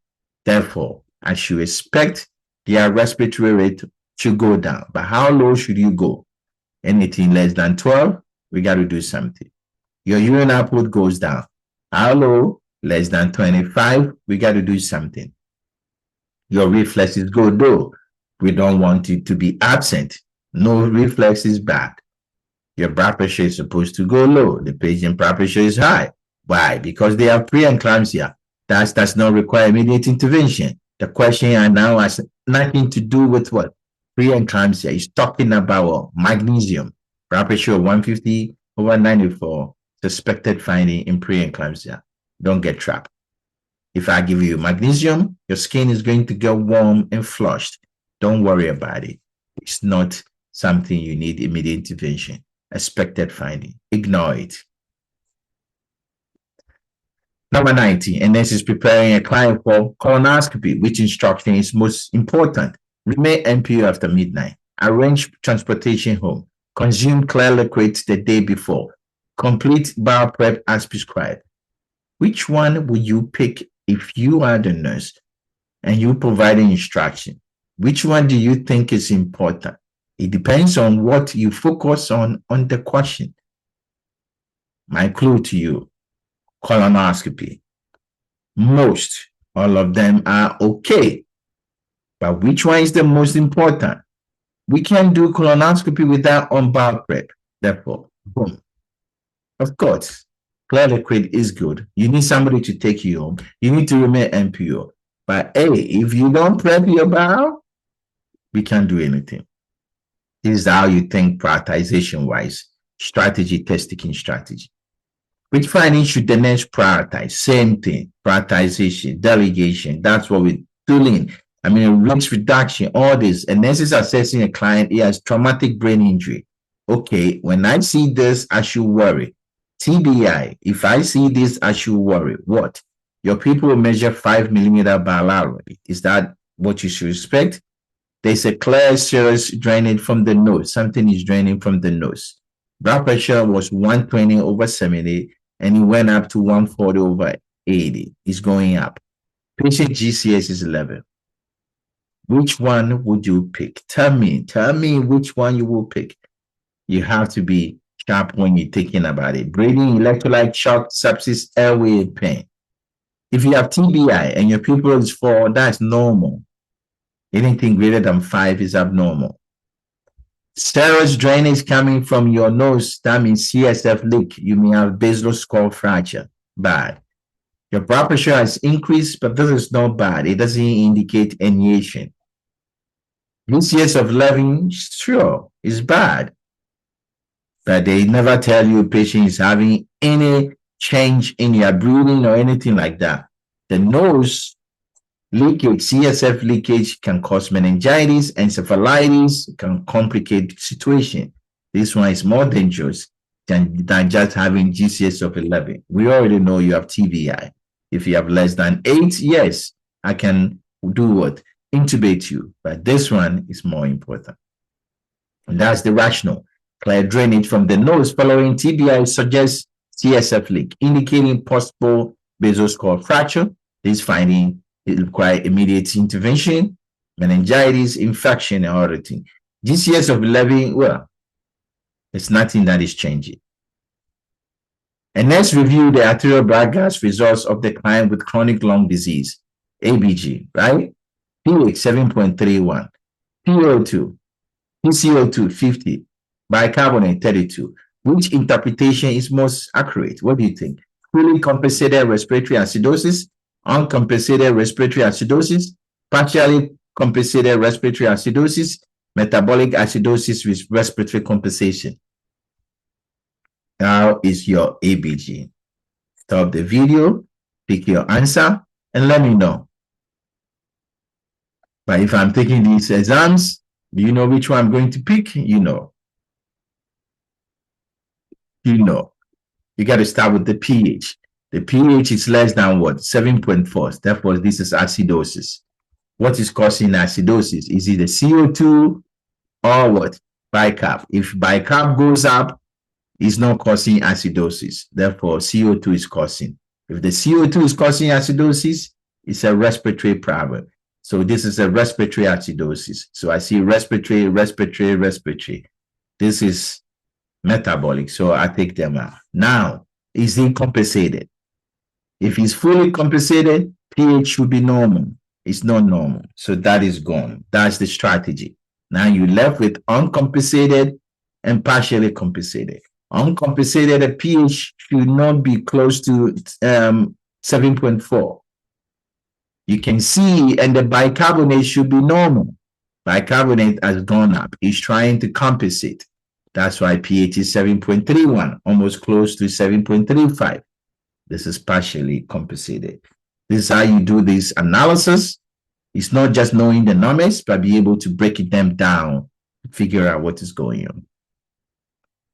Therefore, I should expect their respiratory rate to go down. But how low should you go? Anything less than 12, we got to do something. Your urine output goes down. How low? Less than 25, we got to do something. Your reflexes go low. We don't want it to be absent. No reflex is bad. Your blood pressure is supposed to go low. The patient blood pressure is high. Why? Because they have preeclampsia. That does not require immediate intervention. The question now has nothing to do with what? Preeclampsia is talking about magnesium. Blood pressure 150/94. Suspected finding in preeclampsia. Don't get trapped. If I give you magnesium, your skin is going to get warm and flushed. Don't worry about it. It's not something you need immediate intervention. Expected finding. Ignore it. Number 19, and this is preparing a client for colonoscopy. Which instruction is most important? Remain NPU after midnight. Arrange transportation home. Consume clear liquids the day before. Complete bowel prep as prescribed. Which one would you pick if you are the nurse and you providing instruction? Which one do you think is important? It depends on what you focus on the question. My clue to you, colonoscopy. Most, all of them are okay. But which one is the most important? We can't do colonoscopy without on bowel prep. Therefore, boom. Of course, clear liquid is good. You need somebody to take you home. You need to remain NPO. But hey, if you don't prep your bowel, we can't do anything. This is how you think prioritization-wise. Strategy, test-taking strategy. Which finding should the nurse prioritize? Same thing. Prioritization, delegation. That's what we're doing. I mean, risk reduction, all this. A nurse is assessing a client, he has traumatic brain injury. Okay, when I see this, I should worry. TBI, if I see this, I should worry. What? Your people will measure 5 millimeter bilaterally. Is that what you should expect? There's a clear serous drainage from the nose. Something is draining from the nose. Blood pressure was 120/70, and it went up to 140/80. It's going up. Patient GCS is 11. Which one would you pick? Tell me which one you will pick. You have to be sharp when you're thinking about it. Breathing, electrolyte shock, sepsis, airway pain. If you have TBI and your pupil is 4, that's normal. Anything greater than 5 is abnormal. Serous drainage coming from your nose, that means CSF leak. You may have basilar skull fracture. Bad. Your blood pressure has increased, but this is not bad. It doesn't indicate herniation. UCS of 11, sure, is bad. But they never tell you a patient is having any change in your breathing or anything like that. The nose leakage, CSF leakage can cause meningitis, encephalitis, can complicate the situation. This one is more dangerous than just having GCS of 11. We already know you have TBI. If you have less than 8, yes, I can do what? Intubate you. But this one is more important. And that's the rationale. Clear drainage from the nose following TBI suggests CSF leak, indicating possible basal skull fracture. This finding requires immediate intervention, meningitis, infection, and other things. GCS of 11, well, it's nothing that is changing. And let's review the arterial blood gas results of the client with chronic lung disease, ABG, right? pH 7.31, PO2, PCO2 50, bicarbonate 32. Which interpretation is most accurate? What do you think? Fully compensated respiratory acidosis, uncompensated respiratory acidosis, partially compensated respiratory acidosis, Metabolic acidosis with respiratory compensation. Now is your ABG. Stop the video, pick your answer, and let me know. But if I'm taking these exams, do you know which one I'm going to pick? You know. You know. You got to start with the pH. The pH is less than what? 7.4. Therefore, this is acidosis. What is causing acidosis? Is it the CO2 or what? Bicarb. If bicarb goes up, it's not causing acidosis. Therefore, CO2 is causing. If the CO2 is causing acidosis, it's a respiratory problem. So this is a respiratory acidosis. So I see respiratory, respiratory, respiratory. This is metabolic. So I take them out. Now, is he compensated? If he's fully compensated, pH should be normal. It's not normal. So that is gone. That's the strategy. Now you're left with uncompensated and partially compensated. Uncompensated, the pH should not be close to 7.4. You can see, and the bicarbonate should be normal. Bicarbonate has gone up. It's trying to compensate. That's why pH is 7.31, almost close to 7.35. This is partially compensated. This is how you do this analysis. It's not just knowing the numbers, but be able to break them down, figure out what is going on.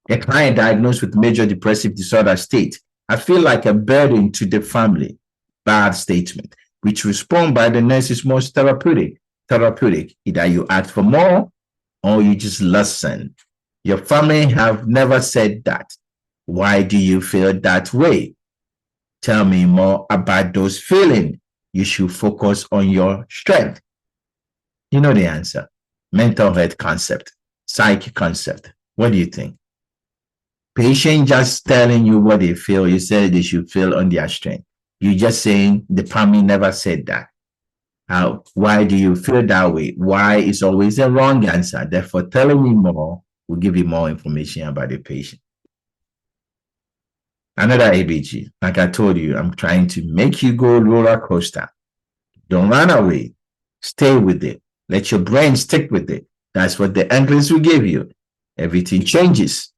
A client diagnosed with major depressive disorder state, I feel like a burden to the family. Bad statement, which respond by the nurse is most therapeutic. Either you ask for more or you just listen. Your family have never said that. Why do you feel that way? Tell me more about those feelings. You should focus on your strength. You know the answer. Mental health concept, psych concept. What do you think? Patient just telling you what they feel. You said they should feel on their strength. You're just saying the family never said that. How? Why do you feel that way? Why is always a wrong answer. Therefore, telling me more will give you more information about the patient. Another ABG. Like I told you, I'm trying to make you go roller coaster. Don't run away. Stay with it. Let your brain stick with it. That's what the NCLEX will give you. Everything changes.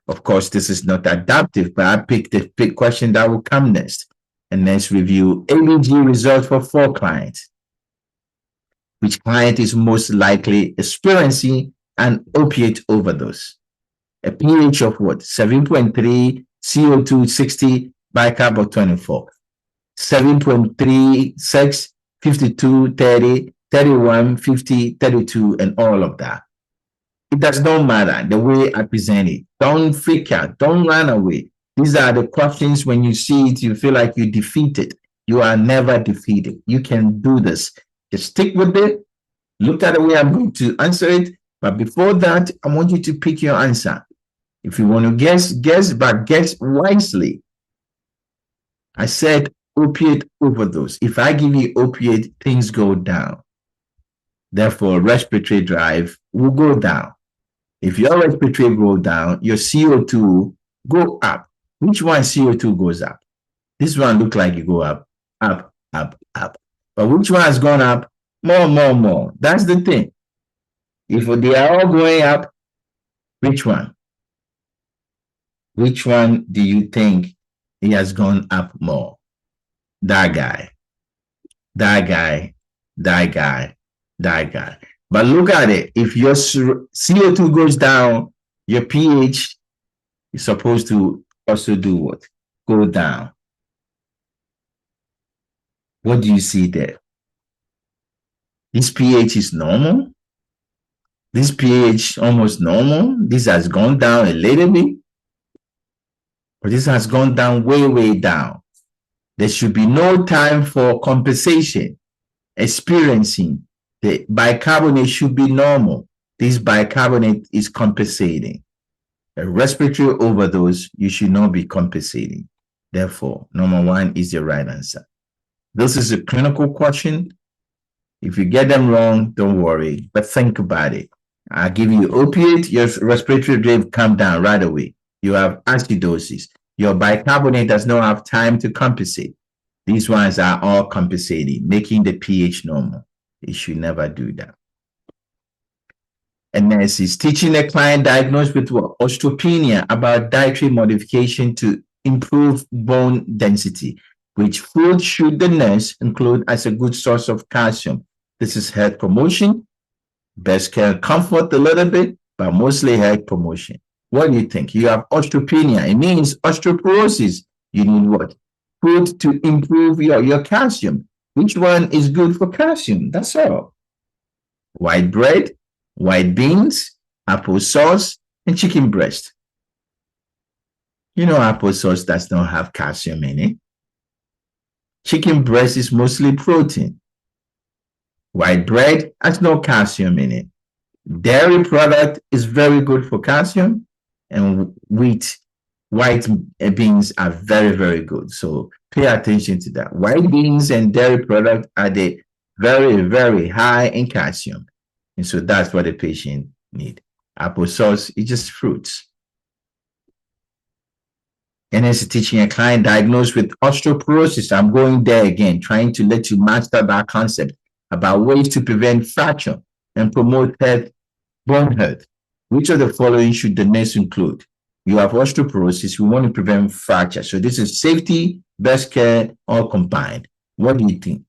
Of course, this is not adaptive, but I picked the question that will come next. And let's review ABG results for 4 clients. Which client is most likely experiencing an opiate overdose? A pH of what? 7.3, CO2 60, bicarb 24. 7.36, 52, 30, 31, 50, 32, and all of that. It does not matter the way I present it. Don't freak out. Don't run away. These are the questions when you see it, you feel like you're defeated. You are never defeated. You can do this. Just stick with it. Look at the way I'm going to answer it. But before that, I want you to pick your answer. If you want to guess, guess, but guess wisely. I said opiate overdose. If I give you opiate, things go down. Therefore, respiratory drive will go down. If your respiratory go down, your CO2 go up. Which one CO2 goes up? This one look like it go up, up, up, up. But which one has gone up? More, more, more. That's the thing. If they are all going up, which one? Which one do you think he has gone up more? That guy, that guy, that guy, that guy. But look at it. If your CO2 goes down, your pH is supposed to also do what? Go down. What do you see there? This pH is normal. This pH almost normal. This has gone down a little bit. But this has gone down way, way down. There should be no time for compensation. Experiencing the bicarbonate should be normal. This bicarbonate is compensating. A respiratory overdose, you should not be compensating. Therefore, number 1 is the right answer. This is a clinical question. If you get them wrong, don't worry, but think about it. I'll give you opiate, your respiratory rate come down right away. You have acidosis. Your bicarbonate does not have time to compensate. These ones are all compensating, making the pH normal. It should never do that. And nurse is teaching a client diagnosed with what? Osteopenia about dietary modification to improve bone density. Which food should the nurse include as a good source of calcium? This is health promotion. Best care comfort a little bit, but mostly health promotion. What do you think? You have osteopenia. It means osteoporosis. You need what? Food to improve your calcium. Which one is good for calcium? That's all. White bread, white beans, applesauce, and chicken breast. You know applesauce does not have calcium in it. Chicken breast is mostly protein. White bread has no calcium in it. Dairy product is very good for calcium, and white beans are very, very good. So pay attention to that. White beans and dairy product are the very, very high in calcium. And so that's what the patient need. Applesauce is just fruits. And it's teaching a client diagnosed with osteoporosis. I'm going there again, trying to let you master that concept about ways to prevent fracture and promote bone health. Which of the following should the nurse include? You have osteoporosis. We want to prevent fracture. So this is safety, best care, all combined. What do you think?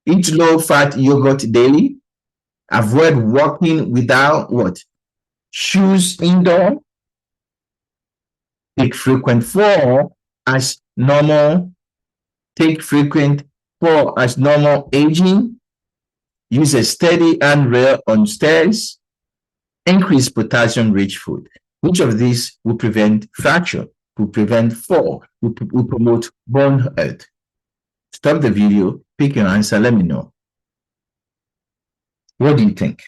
Eat low-fat yogurt daily. Avoid walking without what? Shoes indoor. Take frequent fall as normal. Take frequent fall as normal aging. Use a steady handrail on stairs. Increase potassium-rich food. Which of these will prevent fracture, will prevent fall, will promote bone health? Stop the video, pick your answer, let me know. What do you think?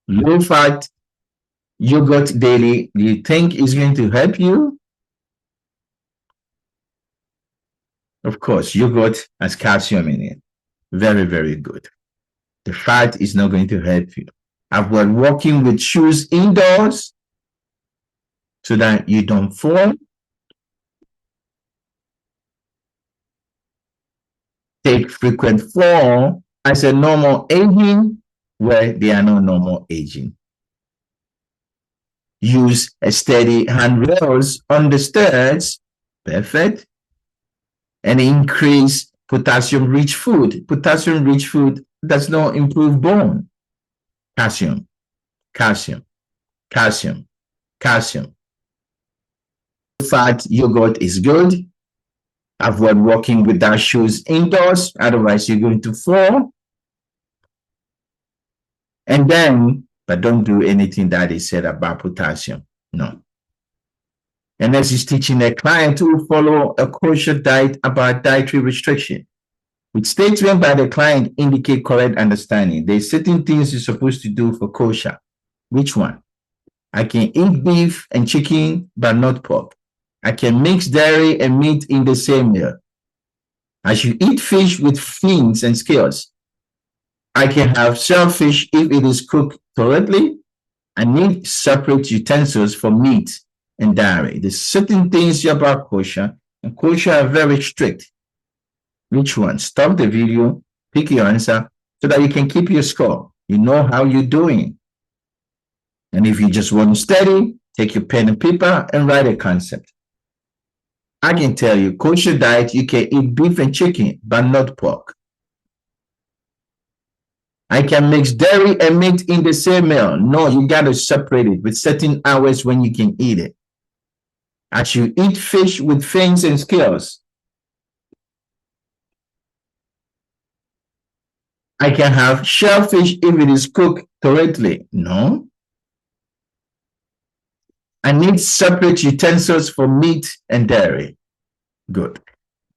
Low-fat yogurt daily, do you think is going to help you? Of course, yogurt has calcium in it. Very, very good. The fat is not going to help you. Avoid walking with shoes indoors so that you don't fall. Take frequent fall as a normal aging where they are not normal aging. Use a steady handrails on the stairs. Perfect. And increase potassium-rich food. Potassium-rich food does not improve bone. Calcium, calcium, calcium, calcium. Fat yogurt is good. Avoid walking without shoes indoors, otherwise you're going to fall. And then, but don't do anything that is said about potassium. No. And this is teaching a client to follow a kosher diet about dietary restriction. With statement by the client indicate correct understanding. There's certain things you're supposed to do for kosher. Which one? I can eat beef and chicken, but not pork. I can mix dairy and meat in the same meal. I should eat fish with fins and scales. I can have shellfish if it is cooked correctly. I need separate utensils for meat and dairy. There's certain things about kosher, and kosher are very strict. Which one? Stop the video, pick your answer so that you can keep your score. You know how you're doing. And if you just want to study, take your pen and paper and write a concept. I can tell you, kosher diet, you can eat beef and chicken, but not pork. I can mix dairy and meat in the same meal. No, you got to separate it with certain hours when you can eat it. I should eat fish with fins and scales. I can have shellfish if it is cooked correctly. No. I need separate utensils for meat and dairy. Good.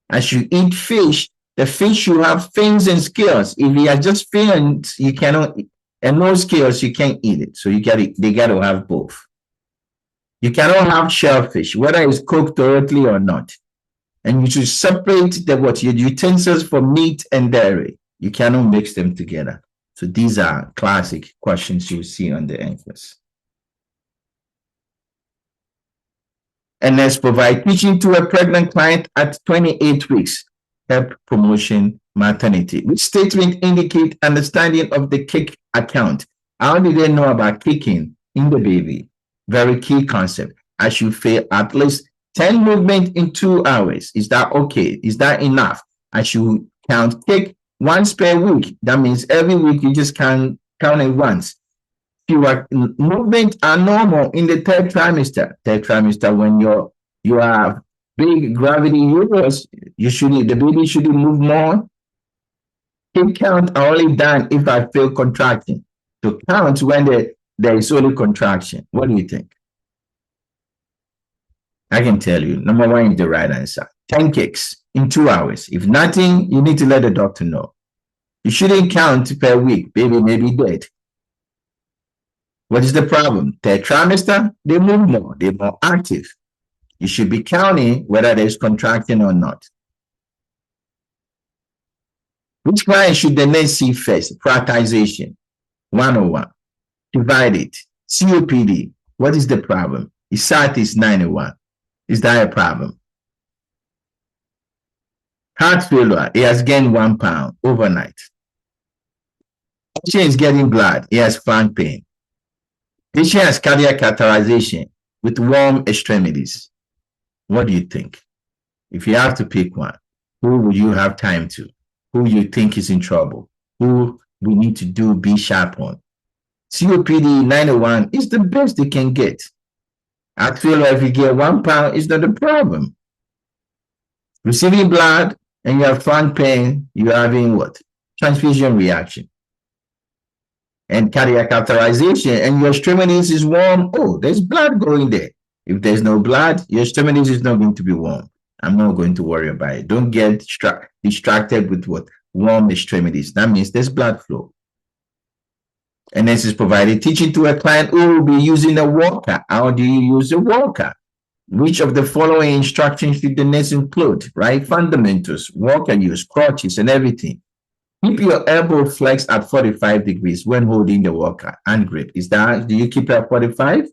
I should eat fish. The fish should have fins and scales. If you have just fins, you cannot eat. And no scales, you can't eat it. So they got to have both. You cannot have shellfish, whether it's cooked correctly or not. And you should separate your utensils for meat and dairy. You cannot mix them together. So these are classic questions you see on the NCLEX. And let's provide teaching to a pregnant client at 28 weeks. Help promotion maternity. Which statement indicate understanding of the kick account? How did they know about kicking in the baby? Very key concept. I should fail at least 10 movements in 2 hours. Is that okay? Is that enough? I should count kick once per week. That means every week you just count it once. Fewer movements are normal in the third trimester. Third trimester, when you have big gravity uterus, the baby shouldn't move more. Kick count are only done if I feel contracting. To count when there is only contraction. What do you think? I can tell you, number one is the right answer. 10 kicks in 2 hours. If nothing, you need to let the doctor know. You shouldn't count per week. Baby may be dead. What is the problem? Third trimester, they move more. They're more active. You should be counting whether there's contracting or not. Which client should the nurse see first? Prioritization. 101. Divide it. COPD. What is the problem? His SAT is 91. Is that a problem? Heart failure. He has gained 1 pound overnight. Patient is getting blood. He has flank pain. Patient has cardiac catheterization with warm extremities. What do you think? If you have to pick one, who would you have time to? Who you think is in trouble? Who we need to do be sharp on? COPD 91 is the best they can get. I feel like if you get 1 pound, it's not a problem. Receiving blood and you have flank pain, you're having what? Transfusion reaction. And cardiac catheterization, and your extremities is warm. Oh, there's blood going there. If there's no blood, your extremities is not going to be warm. I'm not going to worry about it. Don't get distracted with what? Warm extremities. That means there's blood flow. And this is provided teaching to a client who will be using a walker. How do you use a walker? Which of the following instructions should the nurse include? Right? Fundamentals, walker use, crutches, and everything. Keep your elbow flexed at 45 degrees when holding the walker. Hand grip. Do you keep it at 45?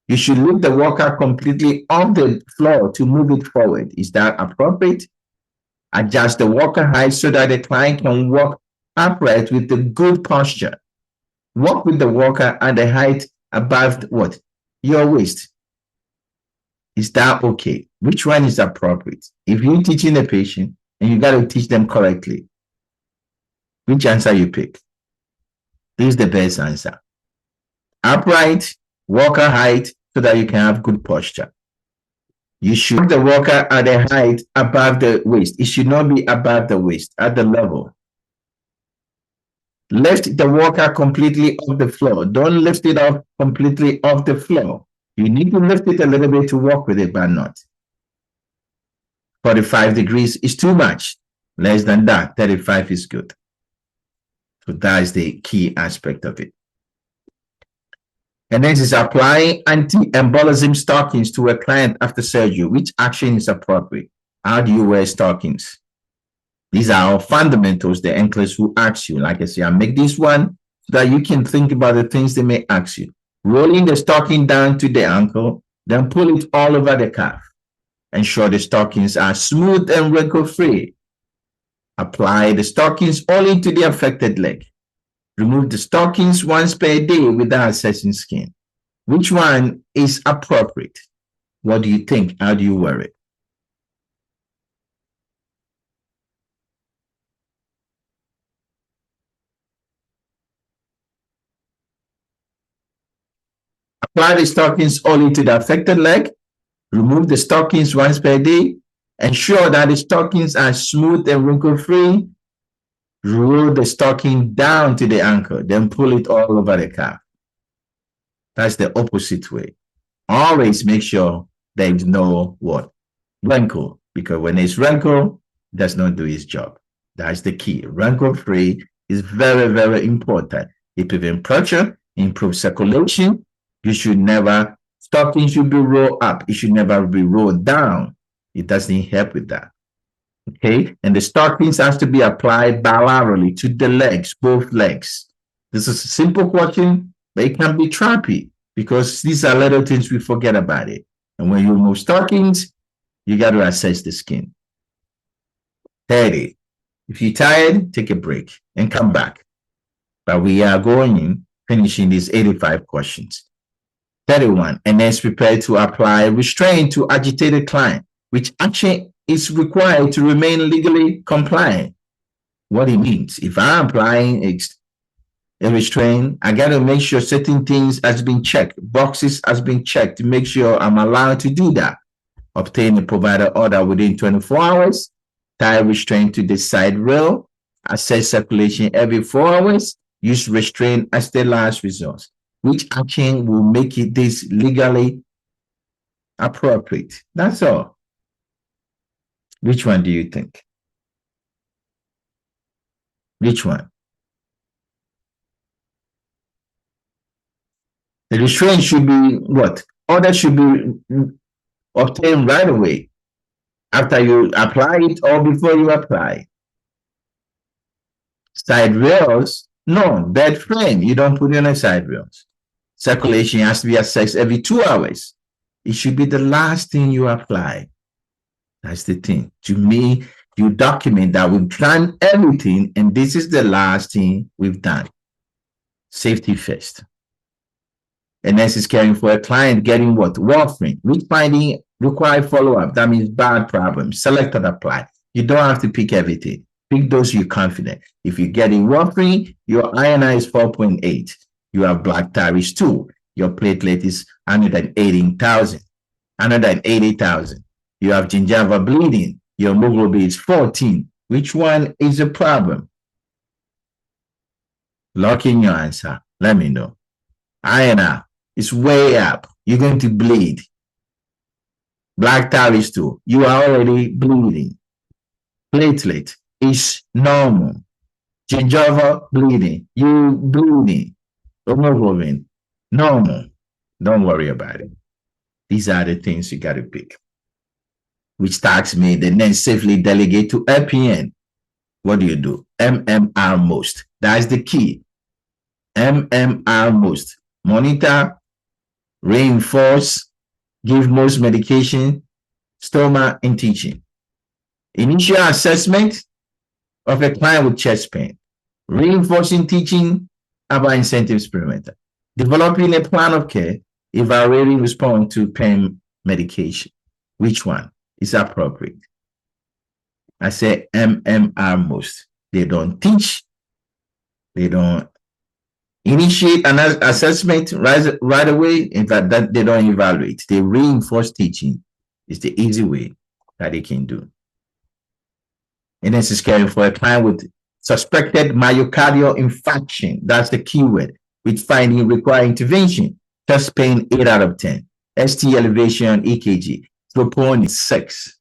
You should lift the walker completely off the floor to move it forward. Is that appropriate? Adjust the walker height so that the client can walk upright with a good posture. Walk with the walker at the height above what? Your waist. Is that okay? Which one is appropriate? If you're teaching a patient and you got to teach them correctly, which answer you pick? This is the best answer. Upright, walker height, so that you can have good posture. You should have the walker at the height above the waist. It should not be above the waist, at the level. Lift the walker completely off the floor. Don't lift it up completely off the floor. You need to lift it a little bit to walk with it, but not. 45 degrees is too much. Less than that, 35 is good. So that is the key aspect of it. And next is applying anti-embolism stockings to a client after surgery. Which action is appropriate? How do you wear stockings? These are all fundamentals the NCLEX will ask you. Like I say, I'll make this one so that you can think about the things they may ask you. Rolling the stocking down to the ankle, then pull it all over the calf. Ensure the stockings are smooth and wrinkle-free. Apply the stockings only to the affected leg. Remove the stockings once per day without assessing skin. Which one is appropriate? What do you think? How do you wear it? Apply the stockings only to the affected leg. Remove the stockings once per day. Ensure that the stockings are smooth and wrinkle-free. Roll the stocking down to the ankle, then pull it all over the calf. That's the opposite way. Always make sure there is no what? Wrinkle, because when it's wrinkle, it does not do its job. That's the key. Wrinkle-free is very, very important. It prevents pressure, improves circulation. Stocking should be rolled up. It should never be rolled down. It doesn't help with that. Okay, and the stockings has to be applied bilaterally to the legs, both legs. This is a simple question, but it can be trappy because these are little things we forget about it. And when you remove stockings, you got to assess the skin. 30. If you're tired, take a break and come back. But we are going in finishing these 85 questions. 31, and then prepared to apply restraint to agitated client, which action is required to remain legally compliant. What it means, if I'm applying a restraint, I got to make sure certain things has been checked, boxes has been checked to make sure I'm allowed to do that. Obtain a provider order within 24 hours, tie restraint to the side rail, assess circulation every 4 hours, use restraint as the last resort. Which action will make it this legally appropriate? That's all. Which one do you think? Which one? The restraint should be what? Order should be obtained right away after you apply it or before you apply. Side rails, no. Bed frame, you don't put in a side rails. Circulation has to be assessed every 2 hours. It should be the last thing you apply. That's the thing. To me, you document that we've done everything and this is the last thing we've done. Safety first. And this is caring for a client getting what? Warfarin. Which finding require follow-up. That means bad problem. Select and apply. You don't have to pick everything. Pick those you're confident. If you're getting warfarin, your INI is 4.8. You have black thyroid 2. Your platelet is 180,000. 180,000. You have gingival bleeding. Your hemoglobin is 14. Which one is a problem? Lock in your answer. Let me know. INR is way up. You're going to bleed. Black thyroid 2. You are already bleeding. Platelet is normal. Gingival bleeding. You bleeding. Hemoglobin normal. Don't worry about it. These are the things you got to pick. Which tax me, then safely delegate to PN. What do you do? MMR most. That's the key. MMR most. Monitor, reinforce, give most medication, stoma, and teaching. Initial assessment of a client with chest pain. Reinforcing teaching about incentive experimenter. Developing a plan of care, evaluating response to pain medication. Which one is appropriate? I say MMR most. They don't teach. They don't initiate an assessment right away. In fact, that they don't evaluate. They reinforce teaching. It's the easy way that they can do. And this is caring for a client with suspected myocardial infarction. That's the keyword. With finding require intervention. Chest pain 8 out of 10. ST elevation EKG. Troponin 6.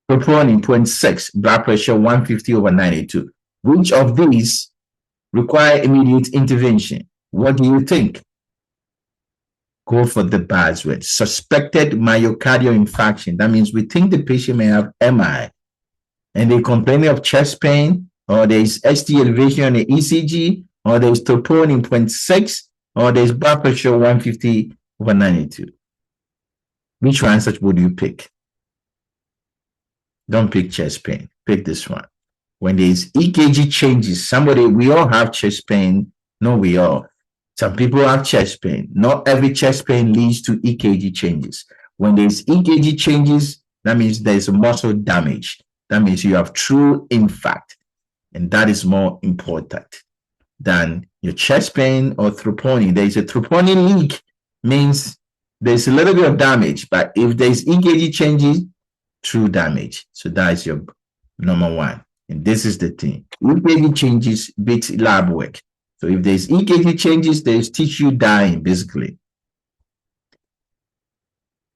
Troponin 0.6. Blood pressure 150/92. Which of these require immediate intervention? What do you think? Go for the buzzword. Suspected myocardial infarction. That means we think the patient may have MI. And they complain of chest pain, or there's ST elevation on the ECG, or there's troponin 0.6, or there's blood pressure 150/92. Which one would you pick? Don't pick chest pain. Pick this one. When there's EKG changes, we all have chest pain. No, we all. Some people have chest pain. Not every chest pain leads to EKG changes. When there's EKG changes, that means there's a muscle damage. That means you have true infarct. And that is more important than your chest pain or troponin. There's a troponin leak, means there's a little bit of damage. But if there's EKG changes, true damage. So that is your number one. And this is the thing. EKG changes beats lab work. So if there's EKG changes, there's tissue dying, basically.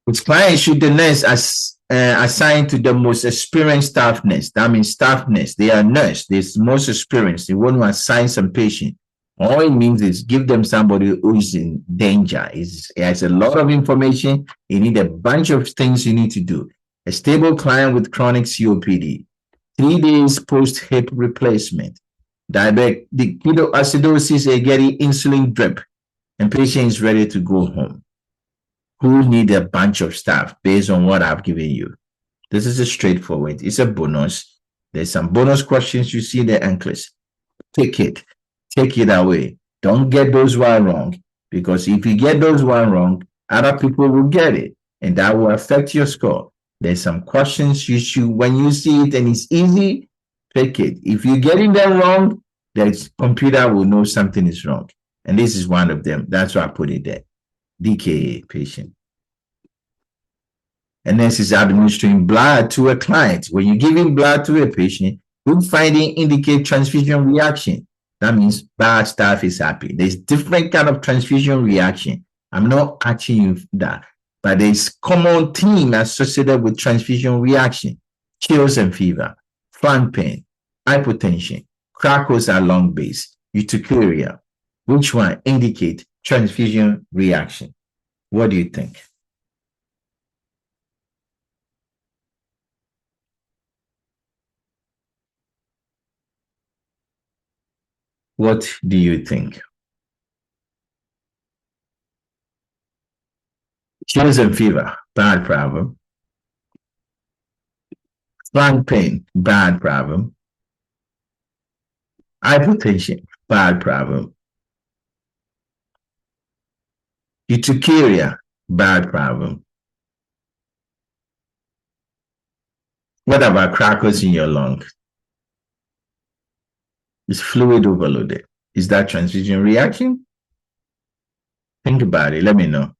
Which client should the nurse assign to the most experienced staff nurse? That means staff nurse. They are nurse. They're most experienced. You want to assign some patient. All it means is give them somebody who is in danger. It has a lot of information. You need a bunch of things you need to do. A stable client with chronic COPD. 3 days post-hip replacement. Diabetic ketoacidosis, are getting insulin drip, and patient is ready to go home. Who need a bunch of staff based on what I've given you? This is a straightforward. It's a bonus. There's some bonus questions you see in the NCLEX. Take it away. Don't get those one wrong, because if you get those one wrong, other people will get it, and that will affect your score. There's some questions you should, when you see it and it's easy, take it. If you're getting them wrong, the computer will know something is wrong. And this is one of them. That's why I put it there. DKA patient. And this is administering blood to a client. When you're giving blood to a patient, good finding indicate transfusion reaction. That means bad stuff is happening. There's different kind of transfusion reaction. I'm not asking you that, but there's common theme associated with transfusion reaction: chills and fever, flank pain, hypotension, crackles along base, urticaria. Which one indicate transfusion reaction? What do you think? What do you think? Chills and fever, bad problem. Flank pain, bad problem. Hypertension, bad problem. Urticaria, bad problem. What about crackles in your lung? Is fluid overloaded? Is that transfusion reaction? Think about it. Let me know.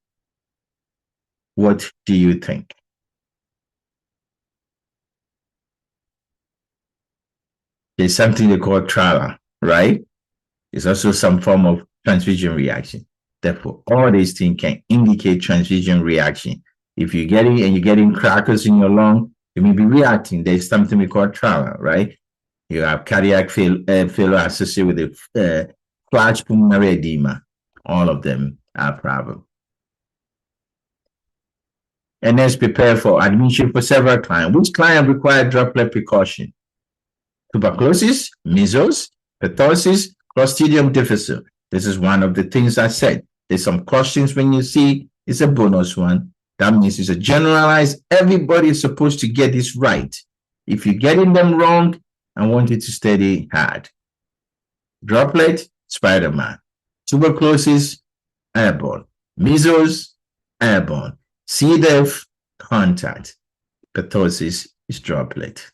What do you think? There's something they call trala, right? It's also some form of transfusion reaction. Therefore, all these things can indicate transfusion reaction. If you're getting crackles in your lung, you may be reacting. There's something we call trala, right? You have cardiac failure associated with the flash pulmonary edema. All of them are problem. And let's prepare for admission for several clients. Which client require droplet precaution? Tuberculosis, measles, pertussis, Clostridium difficile. This is one of the things I said. There's some questions when you see it's a bonus one. That means it's a generalized. Everybody is supposed to get this right. If you're getting them wrong, I want you to study hard. Droplet, Spider-Man. Tuberculosis, airborne. Measles, airborne. C. diff, contact. Pertussis is droplet.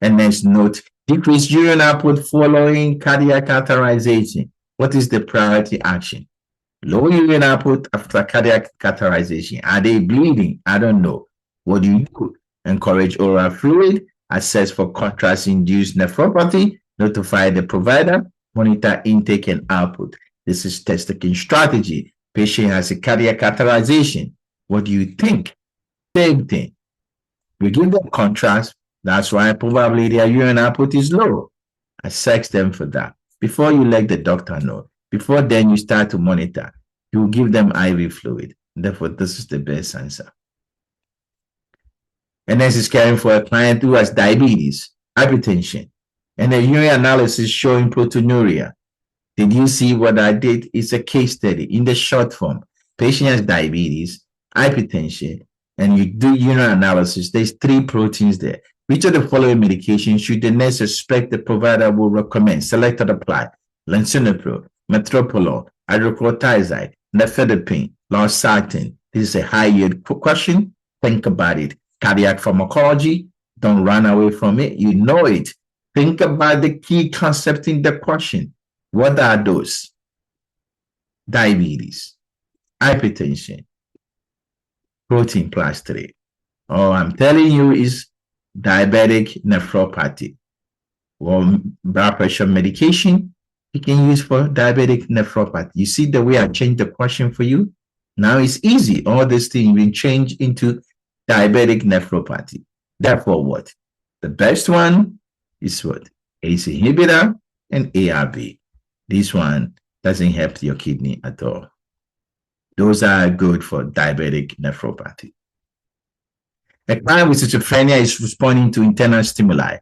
And next note, decrease urine output following cardiac catheterization. What is the priority action? Low urine output after cardiac catheterization. Are they bleeding? I don't know. What do you do? Encourage oral fluid, assess for contrast-induced nephropathy, notify the provider, monitor intake and output. This is test-taking strategy. Patient has a cardiac catheterization. What do you think? Same thing. We give them contrast. That's why probably their urine output is low. Assess them for that. Before you let the doctor know, before then you start to monitor, you give them IV fluid. Therefore, this is the best answer. And this is caring for a client who has diabetes, hypertension, and a urine analysis showing proteinuria. Did you see what I did? It's a case study in the short form. Patient has diabetes, hypertension, and you do urine analysis. There's 3 proteins there. Which of the following medications should the nurse suspect the provider will recommend? Select or apply. Lansoprazole, metoprolol, hydrochlorothiazide, nifedipine, losartan. This is a high-yield question. Think about it. Cardiac pharmacology. Don't run away from it. You know it. Think about the key concept in the question. What are those? Diabetes, hypertension, protein plus 3. All I'm telling you is diabetic nephropathy. Or blood pressure medication you can use for diabetic nephropathy. You see the way I changed the question for you? Now it's easy. All these things will change into diabetic nephropathy. Therefore, what? The best one is what? ACE inhibitor and ARB. This one doesn't help your kidney at all. Those are good for diabetic nephropathy. A client with schizophrenia is responding to internal stimuli.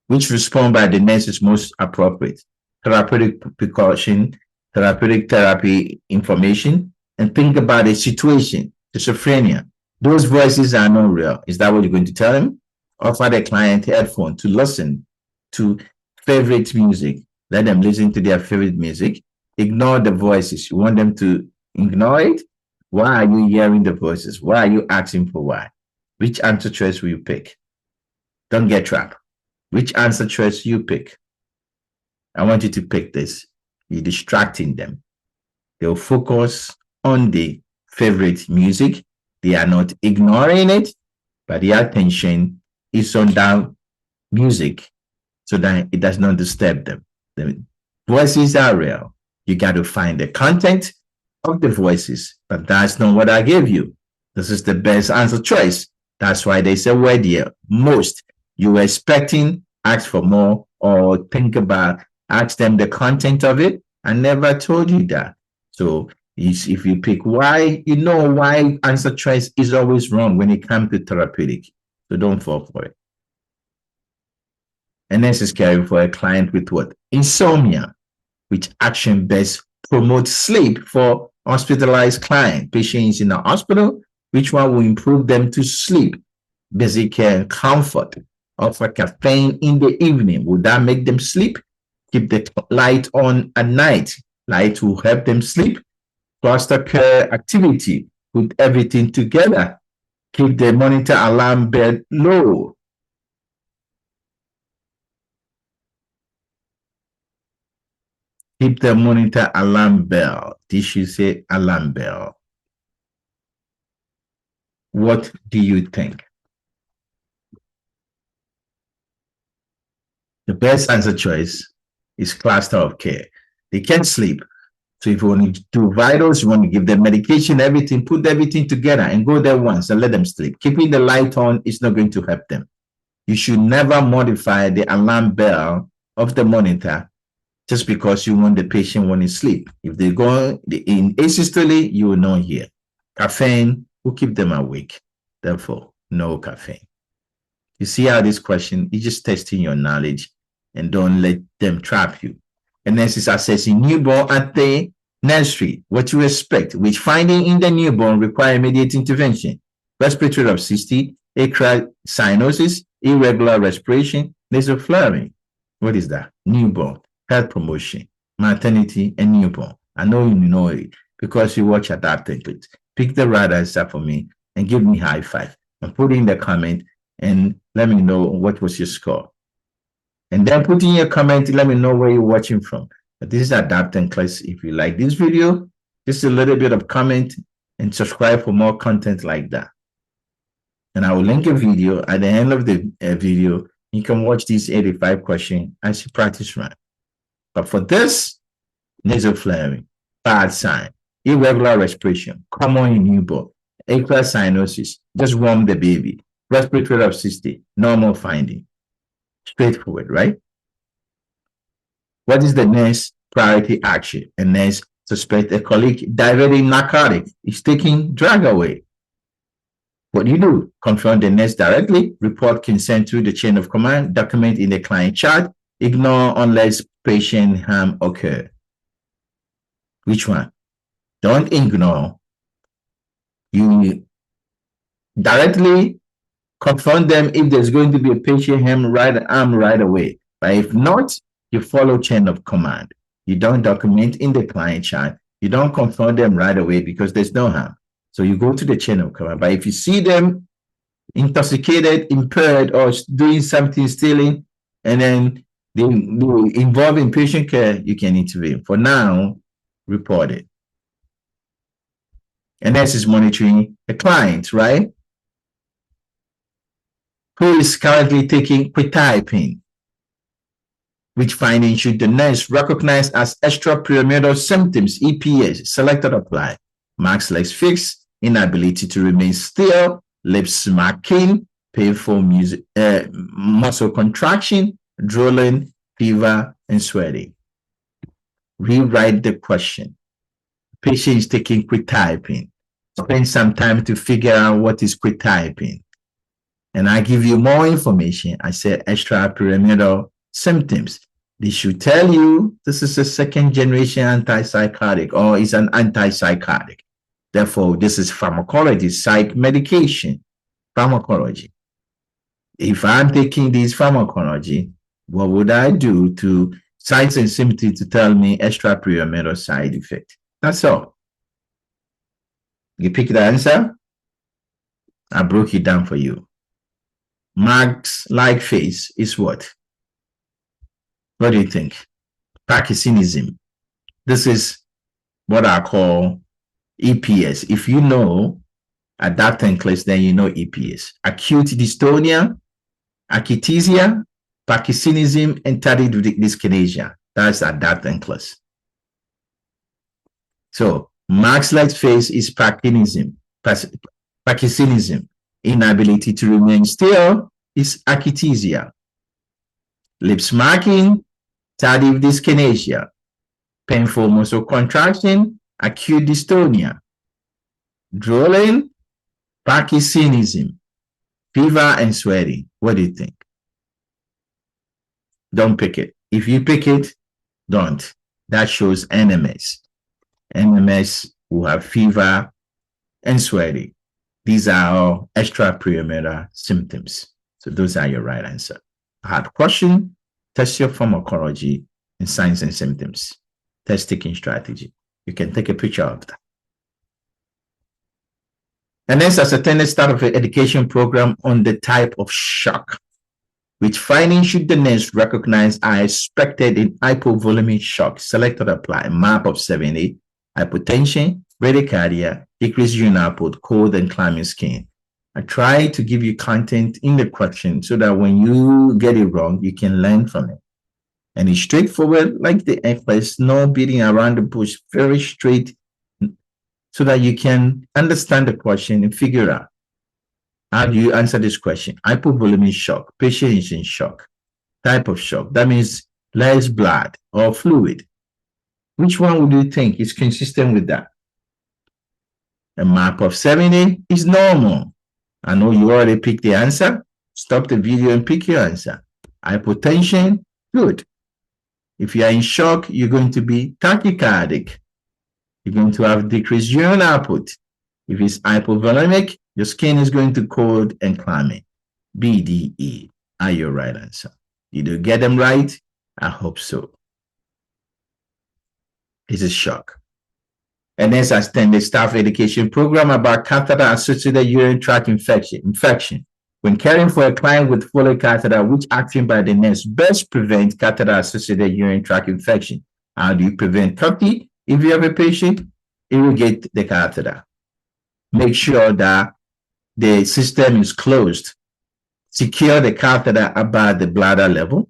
Which response by the nurse is most appropriate? Therapeutic precaution, therapeutic therapy information, and think about the situation, schizophrenia. Those voices are not real. Is that what you're going to tell him? Offer the client headphone to listen to favorite music. Let them listen to their favorite music. Ignore the voices. You want them to ignore it? Why are you hearing the voices? Why are you asking for why? Which answer choice will you pick? Don't get trapped. Which answer choice you pick? I want you to pick this. You're distracting them. They'll focus on the favorite music. They are not ignoring it, but the attention is on that music so that it does not disturb them. The voices are real. You got to find the content of the voices, but that's not what I gave you. This is the best answer choice. That's why they say word here. Most. You were expecting, ask for more, or think about, ask them the content of it. I never told you that. So if you pick why, you know why answer choice is always wrong when it comes to therapeutic. So don't fall for it. And this is caring for a client with what? Insomnia, which action best promotes sleep for hospitalized client. Patients in the hospital, which one will improve them to sleep? Basic care and comfort. Offer caffeine in the evening. Would that make them sleep? Keep the light on at night. Light will help them sleep. Cluster care activity. Put everything together. Keep the monitor alarm bell low. Keep the monitor alarm bell. This should say alarm bell. What do you think? The best answer choice is cluster of care. They can't sleep. So if you want to do vitals, you want to give them medication, everything, put everything together and go there once and let them sleep. Keeping the light on is not going to help them. You should never modify the alarm bell of the monitor just because you want the patient when to sleep. If they go in asystole, you will not hear. Caffeine will keep them awake. Therefore, no caffeine. You see how this question is just testing your knowledge and don't let them trap you. And next is assessing newborn at the nursery. What you expect, which finding in the newborn require immediate intervention. Respiratory toxicity, acral cyanosis, irregular respiration, nasopharynx. What is that? Newborn, health promotion, maternity, and newborn. I know you know it because you watch Adapted Clips. Pick the right answer for me and give me high five. And put in the comment and let me know what was your score. And then put in your comment, let me know where you're watching from. But this is Adapted Clips. If you like this video, just a little bit of comment and subscribe for more content like that. And I will link a video at the end of the video. You can watch these 85 questions as you practice run. But for this, nasopharynx, bad sign, irregular respiration, common in newborn, acral cyanosis, just warm the baby, respiratory toxicity, normal finding. Straightforward, right? What is the next priority action? And next, suspect a colleague diverting narcotic is taking drug away. What do you do? Confront the nurse directly, report consent through the chain of command, document in the client chart, ignore unless patient harm occur. Which one? Don't ignore. You directly confront them if there's going to be a patient harm right away. But if not, you follow chain of command. You don't document in the client chart. You don't confront them right away because there's no harm. So you go to the chain of command. But if you see them intoxicated, impaired, or doing something, stealing, and then they involve in patient care, you can intervene. For now, report it. And this is monitoring the client, right? Who is currently taking quetiapine? Which finding should the nurse recognize as extrapyramidal symptoms, EPS? Selected apply. Marks legs fixed, inability to remain still, lips smacking, painful muscle contraction, drooling, fever, and sweating. Rewrite the question. Patient is taking quetiapine. Spend some time to figure out what is quetiapine. And I give you more information. I said extrapyramidal symptoms. They should tell you this is a second generation antipsychotic or is an antipsychotic. Therefore, this is pharmacology, psych medication, pharmacology. If I'm taking this pharmacology, What would I do to signs and symptoms to tell me extrapyramidal side effect? That's all. You pick the answer. I broke it down for you. Marks-like face is what? What do you think? Parkinsonism. This is what I call EPS. If you know adapt NCLEX, then you know EPS. Acute dystonia, akithesia, Parkinsonism, and tardive dyskinesia. That's adapt NCLEX. So marks-like face is Parkinsonism. Parkinsonism. Inability to remain still is akithesia. Lips marking, tardive dyskinesia. Painful muscle contraction, acute dystonia. Drooling, Parkinsonism. Fever and sweating. What do you think? Don't pick it. If you pick it, don't. That shows NMS. NMS will have fever and sweating. These are all extrapyramidal symptoms. So those are your right answer. Hard question, test your pharmacology and signs and symptoms. Test taking strategy. You can take a picture of that. And then ascertain the start of an education program on the type of shock. Which findings should the nurse recognize are expected in hypovolemic shock? Select or apply. Map of 7A. Hypotension, bradycardia, decreased urine output, cold and clammy skin. I try to give you content in the question so that when you get it wrong, you can learn from it. And it's straightforward, like the NCLEX, no beating around the bush, very straight, so that you can understand the question and figure out how do you answer this question. Hypovolemic shock, patient is in shock. Type of shock, that means less blood or fluid. Which one would you think is consistent with that? A map of 70 is normal. I know you already picked the answer. Stop the video and pick your answer. Hypotension, good. If you are in shock, you're going to be tachycardic. You're going to have decreased urine output. If it's hypovolemic, your skin is going to cold and clammy. BDE are your right answer. Did you get them right? I hope so. It's a shock. And then sustained the staff education program about catheter-associated urinary tract infection. When caring for a client with Foley catheter, which action by the nurse best prevents catheter-associated urinary tract infection? How do you prevent CAUTI? If you have a patient, irrigate the catheter. Make sure that the system is closed. Secure the catheter above the bladder level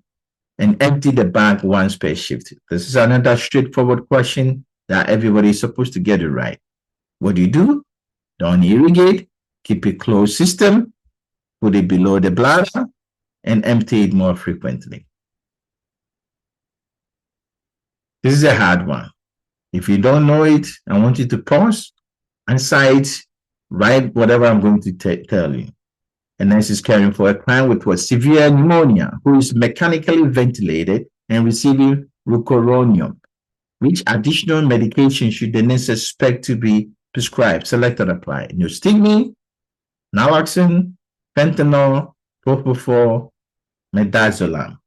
and empty the bag once per shift. This is another straightforward question that everybody is supposed to get it right. What do? Don't irrigate, keep a closed system, put it below the bladder, and empty it more frequently. This is a hard one. If you don't know it, I want you to pause, answer it, write whatever I'm going to tell you. And nurse is caring for a client with what? Severe pneumonia, who is mechanically ventilated and receiving rocuronium. Which additional medication should the nurse expect to be prescribed? Select and apply. Neostigmine, naloxone, fentanyl, propofol, midazolam.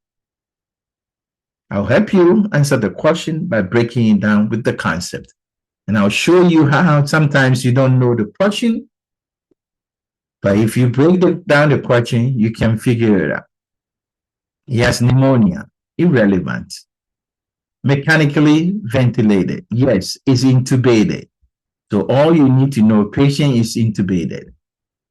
I'll help you answer the question by breaking it down with the concept. And I'll show you how sometimes you don't know the question, but if you break down the question, you can figure it out. He has pneumonia, irrelevant. Mechanically ventilated, yes, is intubated. So all you need to know, patient is intubated.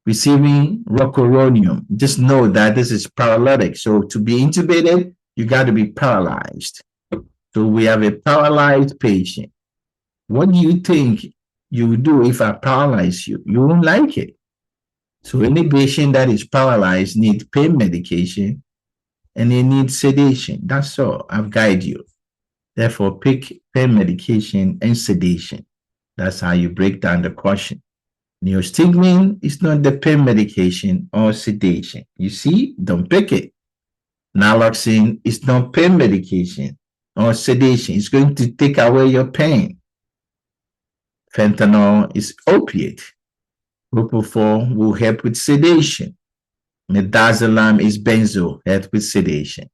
Receiving rocuronium, just know that this is paralytic. So to be intubated, you got to be paralyzed. So we have a paralyzed patient. What do you think you would do if I paralyze you? You won't like it. So any patient that is paralyzed needs pain medication and they need sedation. That's all. I've guided you. Therefore, pick pain medication and sedation. That's how you break down the question. Neostigmine is not the pain medication or sedation. You see, don't pick it. Naloxone is not pain medication or sedation. It's going to take away your pain. Fentanyl is opiate. Propofol will help with sedation. Midazolam is benzo, help with sedation.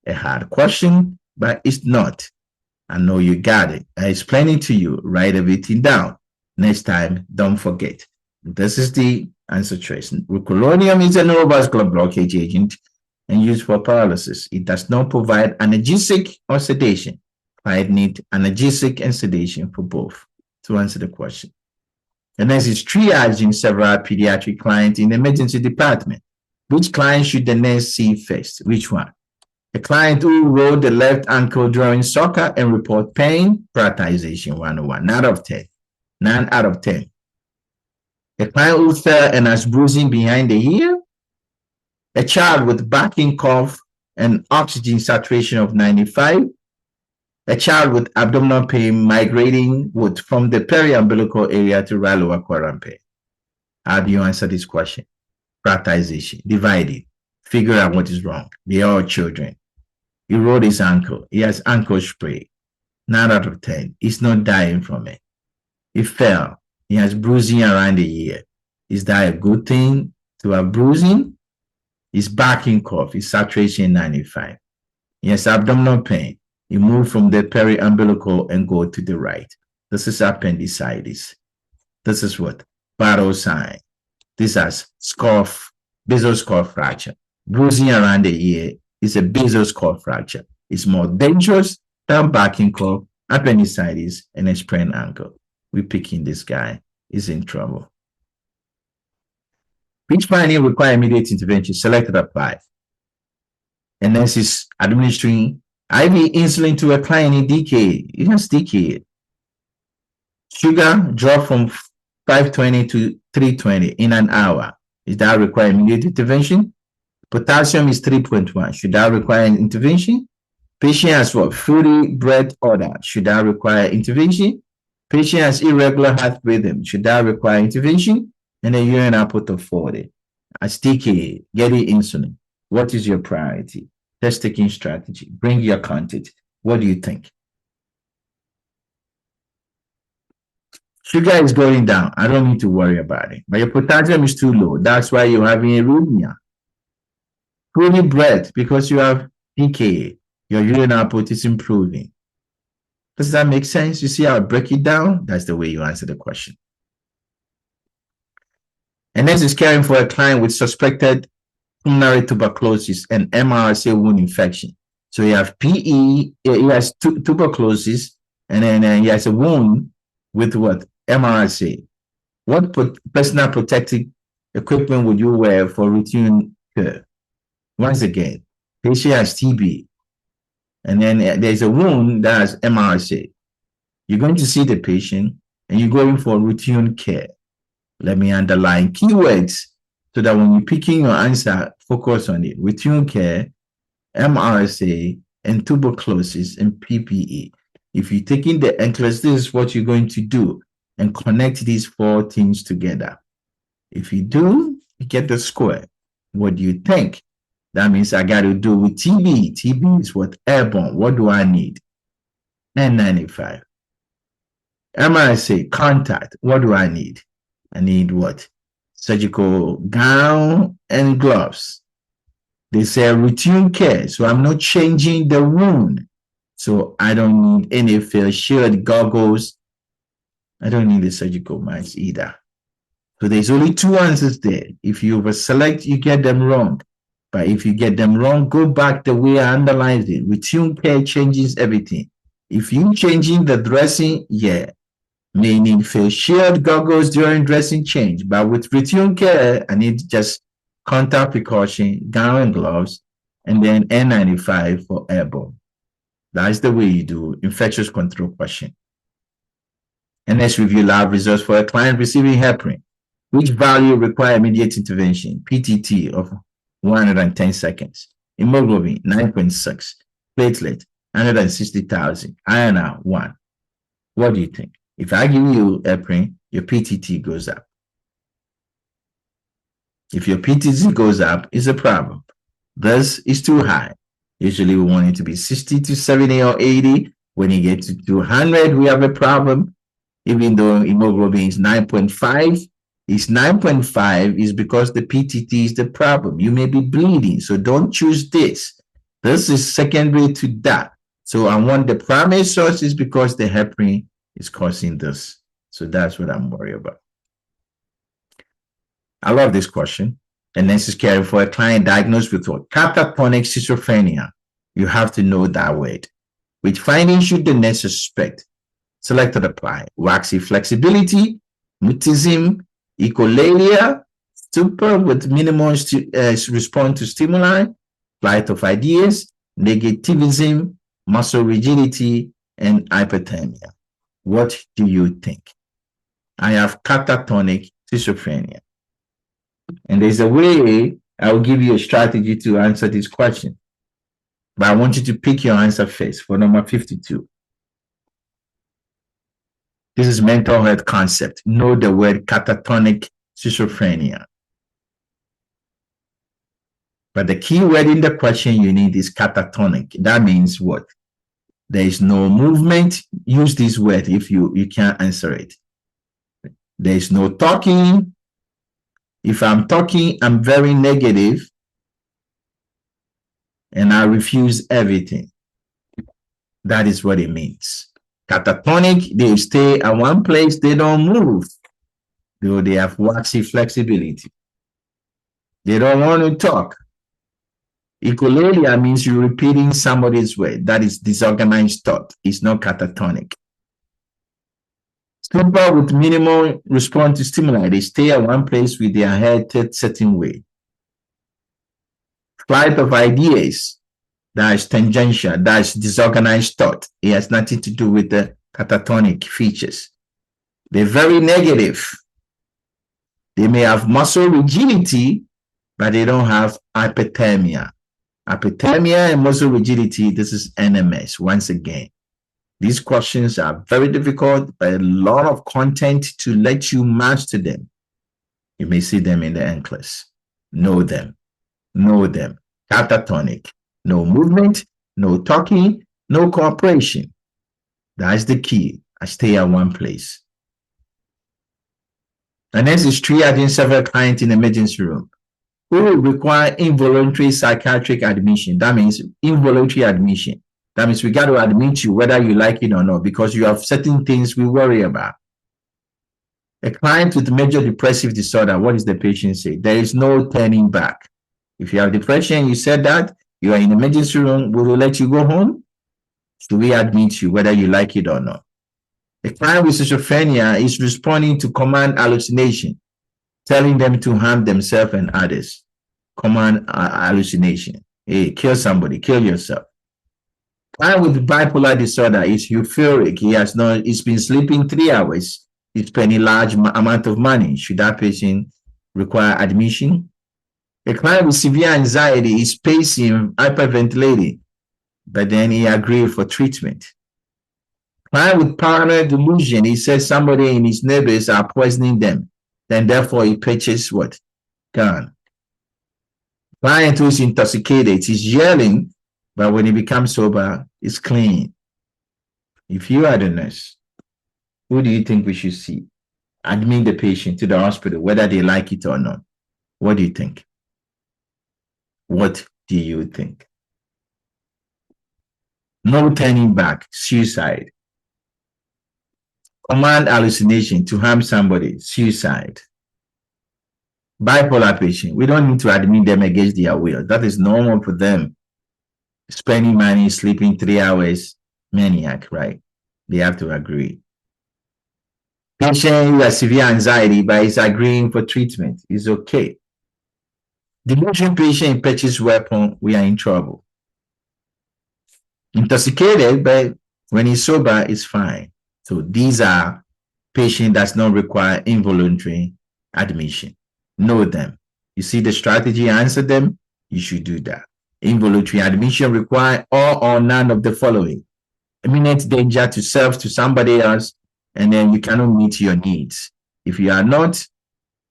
a hard question, but it's not. I know you got it. I explain it to you. Write everything down. Next time, don't forget. This is the answer choice. Rucolonium is a neurovascular blockage agent and used for paralysis. It does not provide analgesic or sedation. Client need analgesic and sedation for both to answer the question. And next is triaging several pediatric clients in the emergency department. Which client should the nurse see first? Which one? A client who rolled the left ankle during soccer and report pain, prioritization 101, 9 out of 10. 9 out of 10. A client who fell and has bruising behind the ear. A child with backing cough and oxygen saturation of 95. A child with abdominal pain migrating from the periumbilical area to right lower quadrant pain. How do you answer this question? Prioritization. Divide it. Figure out what is wrong. They are all children. He rolled his ankle. He has ankle spray. 9 out of 10. He's not dying from it. He fell. He has bruising around the ear. Is that a good thing to have bruising? His backing cough. His saturation 95. He has abdominal pain. He moved from the periumbilical and go to the right. This is appendicitis. This is what? Vital sign. This is basal skull fracture. Bruising around the ear is a basal skull fracture. It's more dangerous than backing cough, appendicitis, and a sprained ankle. We're picking this guy. He's in trouble. Which finding require immediate intervention? Selected apply. And then is administering IV insulin to a client in DKA. It has DKA. Sugar drop from 520 to 320 in an hour. Is that require immediate intervention? Potassium is 3.1. Should that require an intervention? Patient has what? Fruity breath order. Should that require intervention? Patient has irregular heart rhythm. Should that require intervention? And a urine output of 40. As DKA, getting insulin. What is your priority? Test taking strategy. Bring your content. What do you think? Sugar is going down. I don't need to worry about it. But your potassium is too low. That's why you're having arrhythmia. Fruity breath, because you have DKA. Your urine output is improving. Does that make sense? You see how I break it down? That's the way you answer the question. And next is caring for a client with suspected pulmonary tuberculosis and MRSA wound infection. So you have PE, he has tuberculosis, and then he has a wound with what? MRSA. What personal protective equipment would you wear for routine care? Once again, patient has TB, and then there's a wound that has MRSA. You're going to see the patient, and you're going for routine care. Let me underline keywords so that when you're picking your answer, focus on it. Routine care, MRSA, and tuberculosis, and PPE. If you're taking the NCLEX, this is what you're going to do and connect these 4 things together. If you do, you get the score. What do you think? That means I got to do with TB. TB is what? Airborne. What do I need? N95. MRSA, contact. What do I need? I need what? Surgical gown and gloves. They say routine care, so I'm not changing the wound. So I don't need any face shield, goggles. I don't need the surgical mask either. So there's only 2 answers there. If you overselect, you get them wrong. But if you get them wrong, go back the way I underlined it. Routine care changes everything. If you changing the dressing, yeah, may need face shield, goggles during dressing change. But with routine care, I need just contact precaution, gown and gloves, and then N95 for airborne. That's the way you do infectious control question. And let's review lab results for a client receiving heparin. Which value require immediate intervention? PTT of 110 seconds. Hemoglobin 9.6. Platelet 160,000. INR 1. What do you think? If I give you heparin, your PTT goes up. If your PTT goes up, it's a problem. This is too high. Usually we want it to be 60 to 70 or 80. When you get to 200, we have a problem. Even though hemoglobin is 9.5, it's 9.5 is because the PTT is the problem. You may be bleeding, so don't choose this. This is secondary to that. So I want the primary sources because the heparin is causing this. So that's what I'm worried about. I love this question. And this is caring for a client diagnosed with what? Catatonic schizophrenia. You have to know that word. Which findings should the nurse suspect? Selected apply. Waxy flexibility, mutism, echolalia, stupor with minimal response to stimuli, flight of ideas, negativism, muscle rigidity, and hyperthermia. What do you think? I have catatonic schizophrenia. And there's a way I will give you a strategy to answer this question. But I want you to pick your answer first for number 52. This is mental health concept. Know the word catatonic schizophrenia. But the key word in the question you need is catatonic. That means what? There is no movement. Use this word if you can't answer it. There is no talking. If I'm talking, I'm very negative and I refuse everything. That is what it means. Catatonic, they stay at one place, they don't move. Though they have waxy flexibility. They don't want to talk. Echolalia means you're repeating somebody's word. That is disorganized thought. It's not catatonic. Stupor with minimal response to stimuli. They stay at one place with their head a certain way. Flight of ideas. That is tangential. That is disorganized thought. It has nothing to do with the catatonic features. They're very negative. They may have muscle rigidity, but they don't have hyperthermia. Hyperthermia and muscle rigidity, this is NMS once again. These questions are very difficult, but a lot of content to let you master them. You may see them in the NCLEX. Know them. Know them. Catatonic. No movement, no talking, no cooperation. That's the key. I stay at one place. And next is triaging several clients in the emergency room who will require involuntary psychiatric admission. That means involuntary admission. That means we got to admit you whether you like it or not because you have certain things we worry about. A client with major depressive disorder, what does the patient say? There is no turning back. If you have depression, you said that, you are in the emergency room, will we let you go home? Should we admit you whether you like it or not? A client with schizophrenia is responding to command hallucination, telling them to harm themselves and others. Command hallucination. Hey, kill somebody, kill yourself. Client with bipolar disorder is euphoric. He's been sleeping 3 hours. He's spending large amount of money. Should that patient require admission? A client with severe anxiety is pacing, hyperventilating, but then he agreed for treatment. Client with paranoid delusion, he says somebody in his neighbors are poisoning them. Then therefore he purchases what? Gun. Client who's intoxicated, he's yelling, but when he becomes sober, it's clean. If you are the nurse, who do you think we should see? Admit the patient to the hospital, whether they like it or not. What do you think? What do you think? No turning back, suicide. Command hallucination, to harm somebody, suicide. Bipolar patient, we don't need to admit them against their will. That is normal for them. Spending money, sleeping 3 hours, maniac, right? They have to agree. Patient who has severe anxiety, but is agreeing for treatment, is okay. Delusion patient purchase weapon, we are in trouble. Intoxicated, but when he's sober, it's fine. So these are patients that not require involuntary admission. Know them. You see the strategy, answer them, you should do that. Involuntary admission require all or none of the following. Imminent danger to self, to somebody else, and then you cannot meet your needs. If you are not,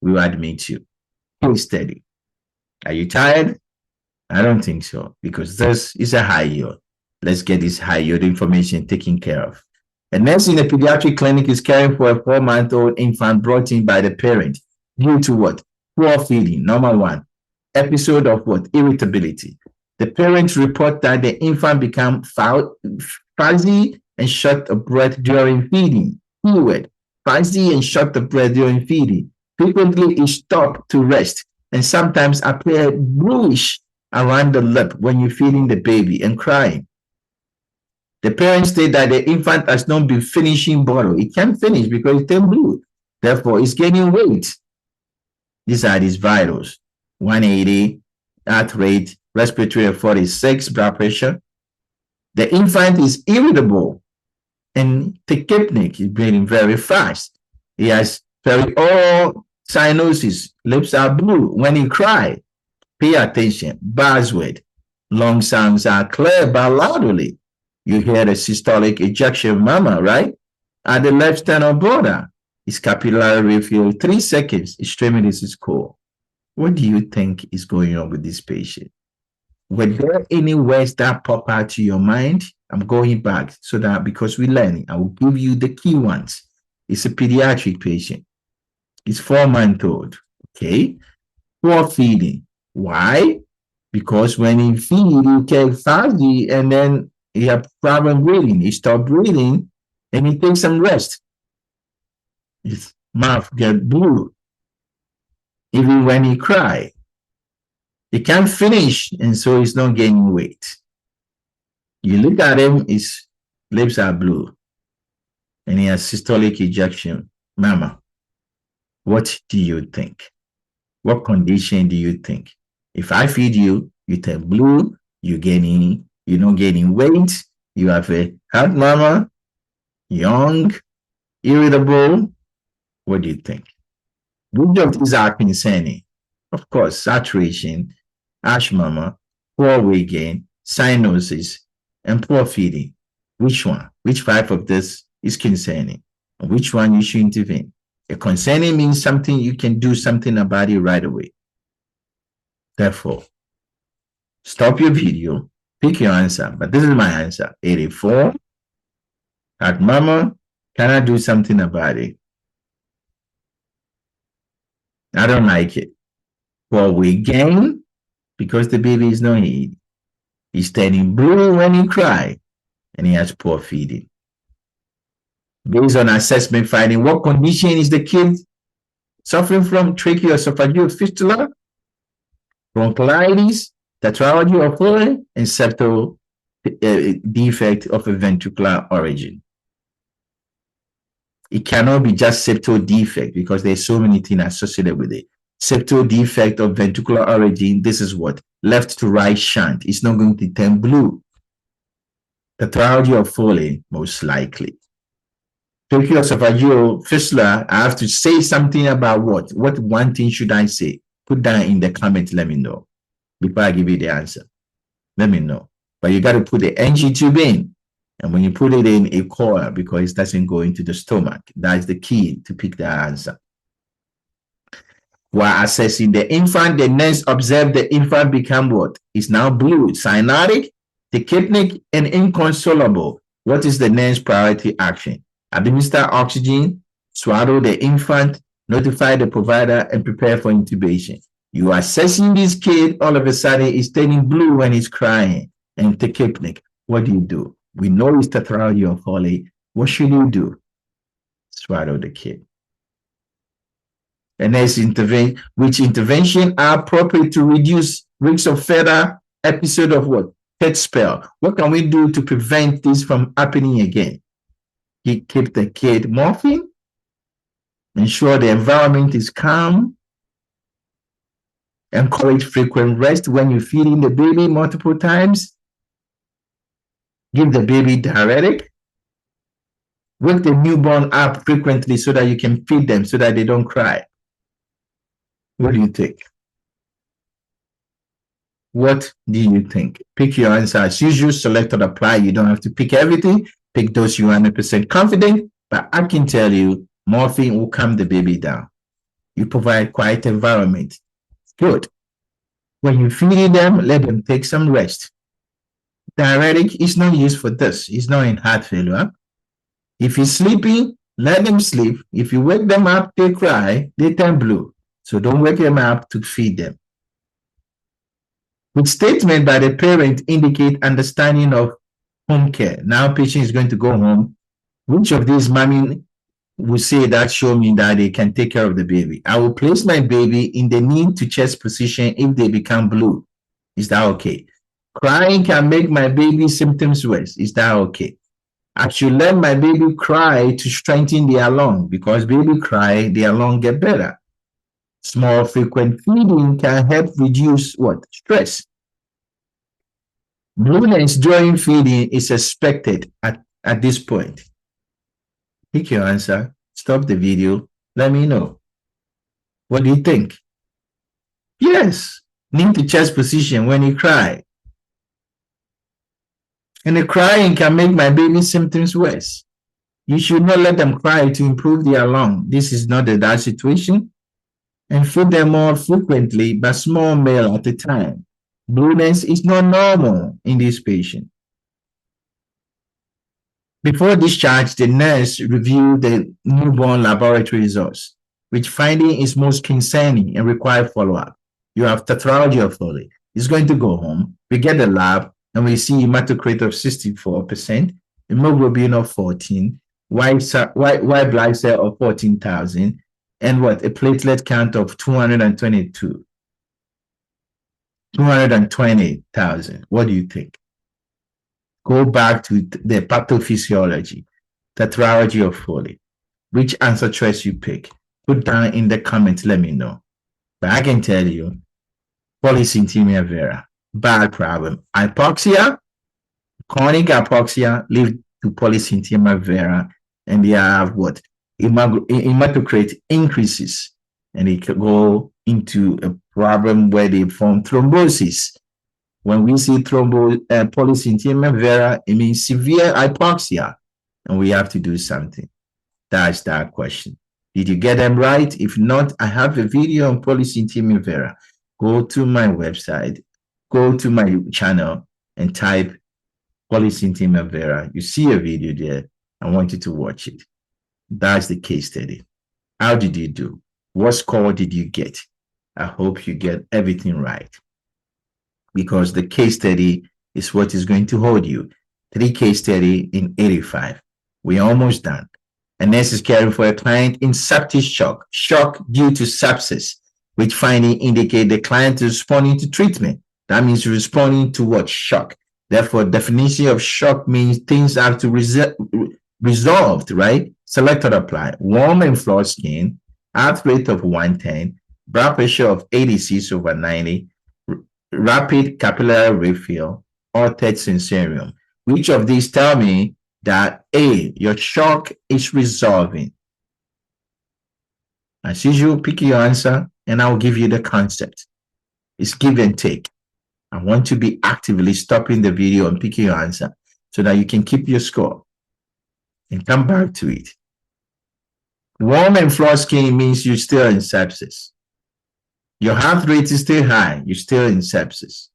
we will admit you. Stay steady. Are you tired? I don't think so, because this is a high yield. Let's get this high yield information taken care of. A nurse in a pediatric clinic is caring for a 4-month-old infant brought in by the parent due to what? Poor feeding. Number one, episode of what? Irritability. The parents report that the infant became fuzzy and short of breath during feeding. Keyword, fuzzy and short of breath during feeding. Frequently, it stopped to rest and sometimes appear bluish around the lip when you're feeding the baby and crying. The parents state that the infant has not been finishing bottle. It can't finish because it's turned blue. Therefore, it's gaining weight. These are these vitals: 180, heart rate, respiratory at 46, blood pressure. The infant is irritable and tachypnic, is breathing very fast. He has perioral cyanosis, lips are blue. When he cries, pay attention, buzzword. Lung sounds are clear but loudly. You hear the systolic ejection murmur, right? At the left sternal border, his capillary refill 3 seconds, extremities is cold. What do you think is going on with this patient? Were there any words that pop out to your mind? I'm going back so that because we're learning, I will give you the key ones. It's a pediatric patient. It's 4-month-old. Okay. Poor feeding. Why? Because when he feeds, he gets fuzzy and then he have problem breathing. He stop breathing and he takes some rest. His mouth get blue. Even when he cry, he can't finish, and so he's not gaining weight. You look at him, his lips are blue, and he has systolic ejection murmur. What do you think? What condition do you think? If I feed you, you turn blue, you're not gaining weight, you have a heart murmur, young, irritable. What do you think? Which of these are concerning? Of course, saturation, ash murmur, poor weight gain, cyanosis, and poor feeding. Which one? Which 5 of this is concerning? And which one you should intervene? A concerning means something you can do something about it right away. Therefore, stop your video, pick your answer. But this is my answer. 84. At mama, can I do something about it? I don't like it. Poor weight gain, because the baby is not eating. He's turning blue when he cries, and he has poor feeding. Based on assessment finding, what condition is the kid suffering from? Tracheoesophageal fistula, bronchiolitis, tetralogy of fluid, and septal defect of a ventricular origin. It cannot be just septal defect because there's so many things associated with it. Septal defect of ventricular origin, this is what? Left to right shunt. It's not going to turn blue. Tetralogy of Foley, most likely. Tracheoesophageal fistula, I have to say something about what? What one thing should I say? Put down in the comment, let me know. Before I give you the answer. Let me know. But you got to put the NG tube in. And when you put it in, a coil, because it doesn't go into the stomach. That's the key to pick the answer. While assessing the infant, the nurse observed the infant become what? It's now blue, cyanotic, tachypnic, and inconsolable. What is the nurse priority action? Administer oxygen, swallow the infant, notify the provider, and prepare for intubation. You are assessing this kid, all of a sudden he's turning blue when he's crying and tachypnic. What do? We know it's tetralogy of Foley. What should you do? Swallow the kid. And there's which intervention are appropriate to reduce risks of further episode of what? Pet spell. What can we do to prevent this from happening again? Keep the kid morphine. Ensure the environment is calm. Encourage frequent rest when you're feeding the baby multiple times. Give the baby diuretic. Wake the newborn up frequently so that you can feed them so that they don't cry. What do you think? What do you think? Pick your answer. As usual, select or apply. You don't have to pick everything. Pick those you're 100% confident. But I can tell you, morphine will calm the baby down. You provide quiet environment. Good. When you're feeding them, let them take some rest. Diuretic is not used for this. It's not in heart failure. If he's sleeping, let them sleep. If you wake them up, they cry, they turn blue. So don't wake them up to feed them. With statement by the parent indicate understanding of home care. Now patient is going to go home. Which of these mommy will say that show me that they can take care of the baby? I will place my baby in the knee to chest position if they become blue. Is that okay? Crying can make my baby symptoms worse. Is that okay? I should let my baby cry to strengthen their lung, because baby cry, their lung get better. Small frequent feeding can help reduce what? Stress. Blueness during feeding is expected at this point. Pick your answer. Stop the video. Let me know. What do you think? Yes. Knee to chest position when you cry. And the crying can make my baby's symptoms worse. You should not let them cry to improve their lung. This is not that situation. And feed them more frequently, but small meal at a time. Blueness is not normal in this patient. Before discharge, the nurse reviewed the newborn laboratory results, which finding is most concerning and require follow-up. You have tetralogy of Foley. It's going to go home. We get the lab, and we see hematocrit of 64%, hemoglobin of 14, white blood cell of 14,000, and what? A platelet count of 220,000. What do you think? Go back to the pathophysiology, tetralogy of Foley. Which answer choice you pick? Put down in the comments, let me know. But I can tell you, polycythemia vera, bad problem. Hypoxia, chronic hypoxia lead to polycythemia vera, and they have what? Hematocrit increases, and it could go into a problem where they form thrombosis. When we see polycythemia vera, it means severe hypoxia, and we have to do something. That's that question. Did you get them right? If not, I have a video on polycythemia vera. Go to my website, go to my channel, and type polycythemia vera. You see a video there. I want you to watch it. That's the case study. How did you do? What score did you get? I hope you get everything right, because the case study is what is going to hold you. 3 case study in 85. We're almost done. A nurse is caring for a client in septic shock due to sepsis, which finding indicate the client is responding to treatment. That means responding to what? Shock. Therefore, definition of shock means things have to resolved, right? Select or apply. Warm and flawed skin, heart rate of 110, blood pressure of 86/90, rapid capillary refill, or third sensorium. Which of these tell me that A, your shock is resolving? As usual, pick your answer and I'll give you the concept. It's give and take. I want to be actively stopping the video and picking your answer so that you can keep your score and come back to it. Warm and flawed skin means you're still in sepsis. Your heart rate is still high, you're still in sepsis.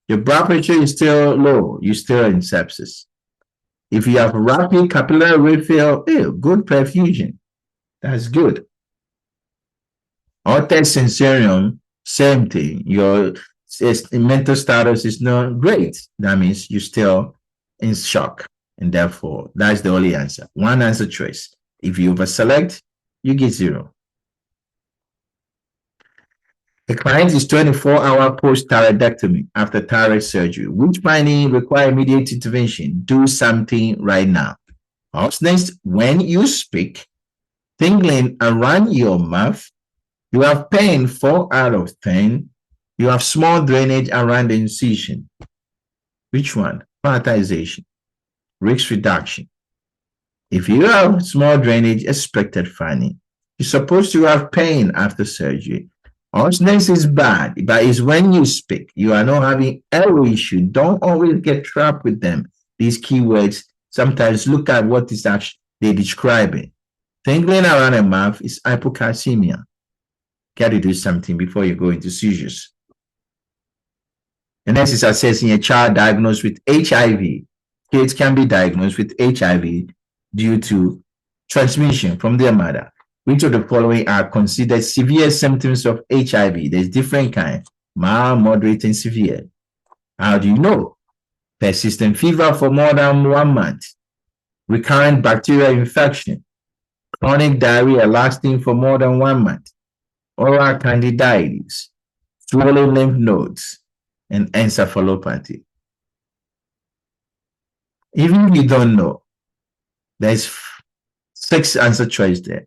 Your blood pressure is still low, you're still in sepsis. If you have rapid capillary refill, good perfusion. That's good. Or third sensorium, same thing. Your mental status is not great. That means you're still in shock. And therefore, that's the only answer. One answer choice. If you overselect, you get 0. The client is 24-hour post-thyroidectomy after thyroid surgery. Which finding require immediate intervention? Do something right now. Hoarseness when you speak, tingling around your mouth, you have pain 4 out of 10, you have small drainage around the incision. Which one? Prioritization. Risk reduction. If you have small drainage, expected finding. You're supposed to have pain after surgery. Hoarseness is bad, but it's when you speak. You are not having airway issue. Don't always get trapped with them. These keywords, sometimes look at what is actually they describing. Tingling around the mouth is hypocalcemia. Got to do something before you go into seizures. The next is assessing a child diagnosed with HIV. Kids can be diagnosed with HIV due to transmission from their mother. Which of the following are considered severe symptoms of HIV? There's different kinds, mild, moderate, and severe. How do you know? Persistent fever for more than 1 month, recurrent bacterial infection, chronic diarrhea lasting for more than 1 month, oral candidiasis, swollen lymph nodes, and encephalopathy. Even if you don't know, there's 6 answer choice there.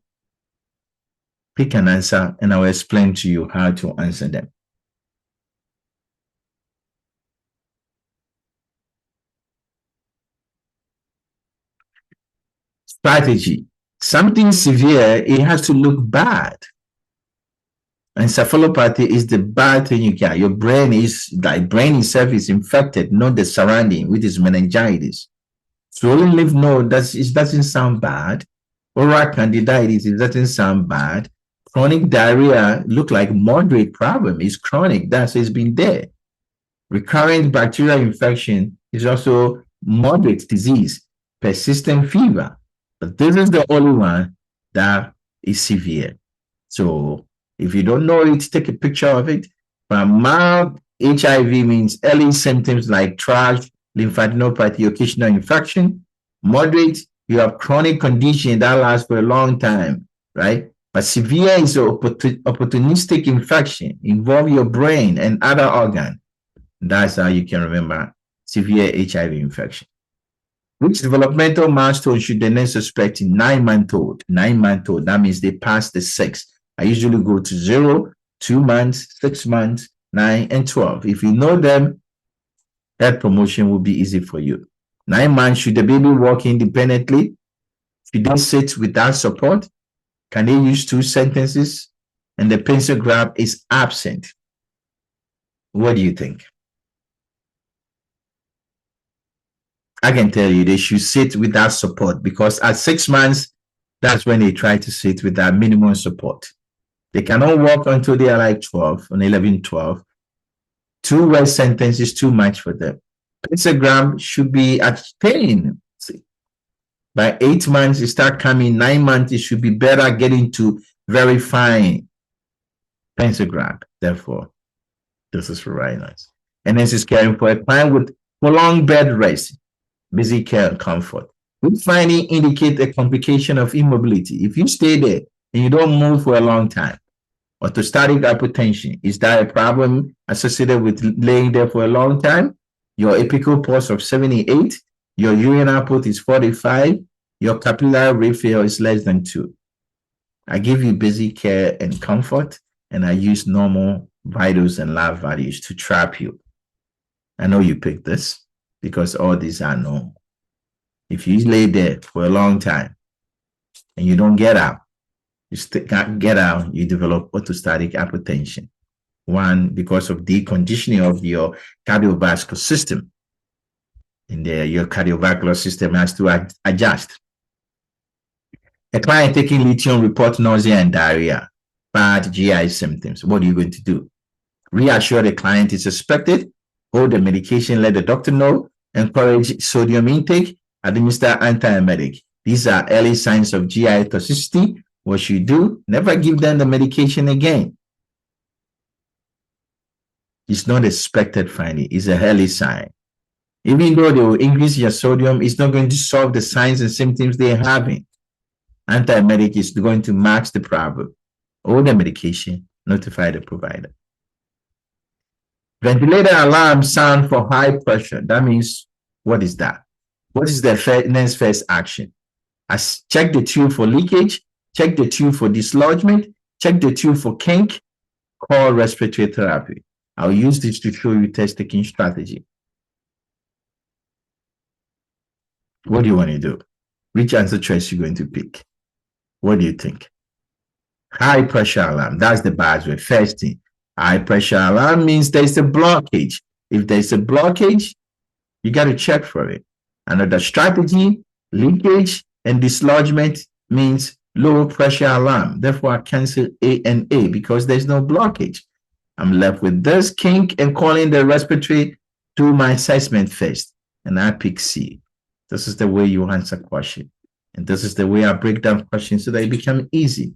Pick an answer and I will explain to you how to answer them. Strategy. Something severe, it has to look bad. Encephalopathy is the bad thing you get. Your brain itself is infected, not the surrounding, which is meningitis. Swollen lymph node, it doesn't sound bad. Oral candidiasis, it doesn't sound bad. Chronic diarrhea look like moderate problem. It's chronic. It's been there. Recurrent bacterial infection is also moderate disease. Persistent fever. But this is the only one that is severe. So if you don't know it, take a picture of it. But mild HIV means early symptoms like thrush, lymphadenopathy, occasional infection. Moderate, you have chronic condition that lasts for a long time, right? But severe is an opportunistic infection, involve your brain and other organ. That's how you can remember severe HIV infection. Which developmental milestone should the nurse suspect in 9-month-old? 9-month-old, that means they passed the 6. I usually go to 0, 2 months, 6 months, 9, and 12. If you know them, that promotion will be easy for you. 9 months, should the baby walk independently? Should they sit without support? Can they use 2 sentences? And the pencil grab is absent. What do you think? I can tell you they should sit without support, because at 6 months, that's when they try to sit with that minimum support. They cannot walk until they are like 12, on 11, 12. 2-word sentence is too much for them. Pencil should be at 10. By 8 months, it start coming. 9 months, it should be better getting to very fine pencil. Therefore, this is for right now. And this is caring for a client with prolonged bed rest, busy care and comfort. Good finding indicate a complication of immobility. If you stay there and you don't move for a long time, orthostatic hypotension, is that a problem associated with laying there for a long time? Your apical pulse of 78, your urine output is 45, your capillary refill is less than 2. I give you busy care and comfort, and I use normal vitals and lab values to trap you. I know you picked this because all these are normal. If you lay there for a long time and you don't get out, you can't get out, you develop orthostatic hypotension. 1, because of deconditioning of your cardiovascular system. And your cardiovascular system has to adjust. A client taking lithium reports nausea and diarrhea, bad GI symptoms. What are you going to do? Reassure the client is suspected, hold the medication, let the doctor know, encourage sodium intake, administer antiemetic. These are early signs of GI toxicity. What should you do? Never give them the medication again. It's not a suspected finding. It's a early sign. Even though they will increase your sodium, it's not going to solve the signs and symptoms they're having. Antiemetic is going to mask the problem. Hold the medication, notify the provider. Ventilator alarm sound for high pressure. That means, what is that? What is the next first action? Check the tube for leakage, check the tube for dislodgement, check the tube for kink, call respiratory therapy. I'll use this to show you test taking strategy. What do you want to do? Which answer choice are you going to pick? What do you think? High pressure alarm. That's the bad way. First thing, high pressure alarm means there's a blockage. If there's a blockage, you got to check for it. Another strategy, leakage and dislodgement means low pressure alarm. Therefore, I cancel A and A because there's no blockage. I'm left with this kink and calling the respiratory to my assessment first. And I pick C. This is the way you answer question. And this is the way I break down questions so that it becomes easy.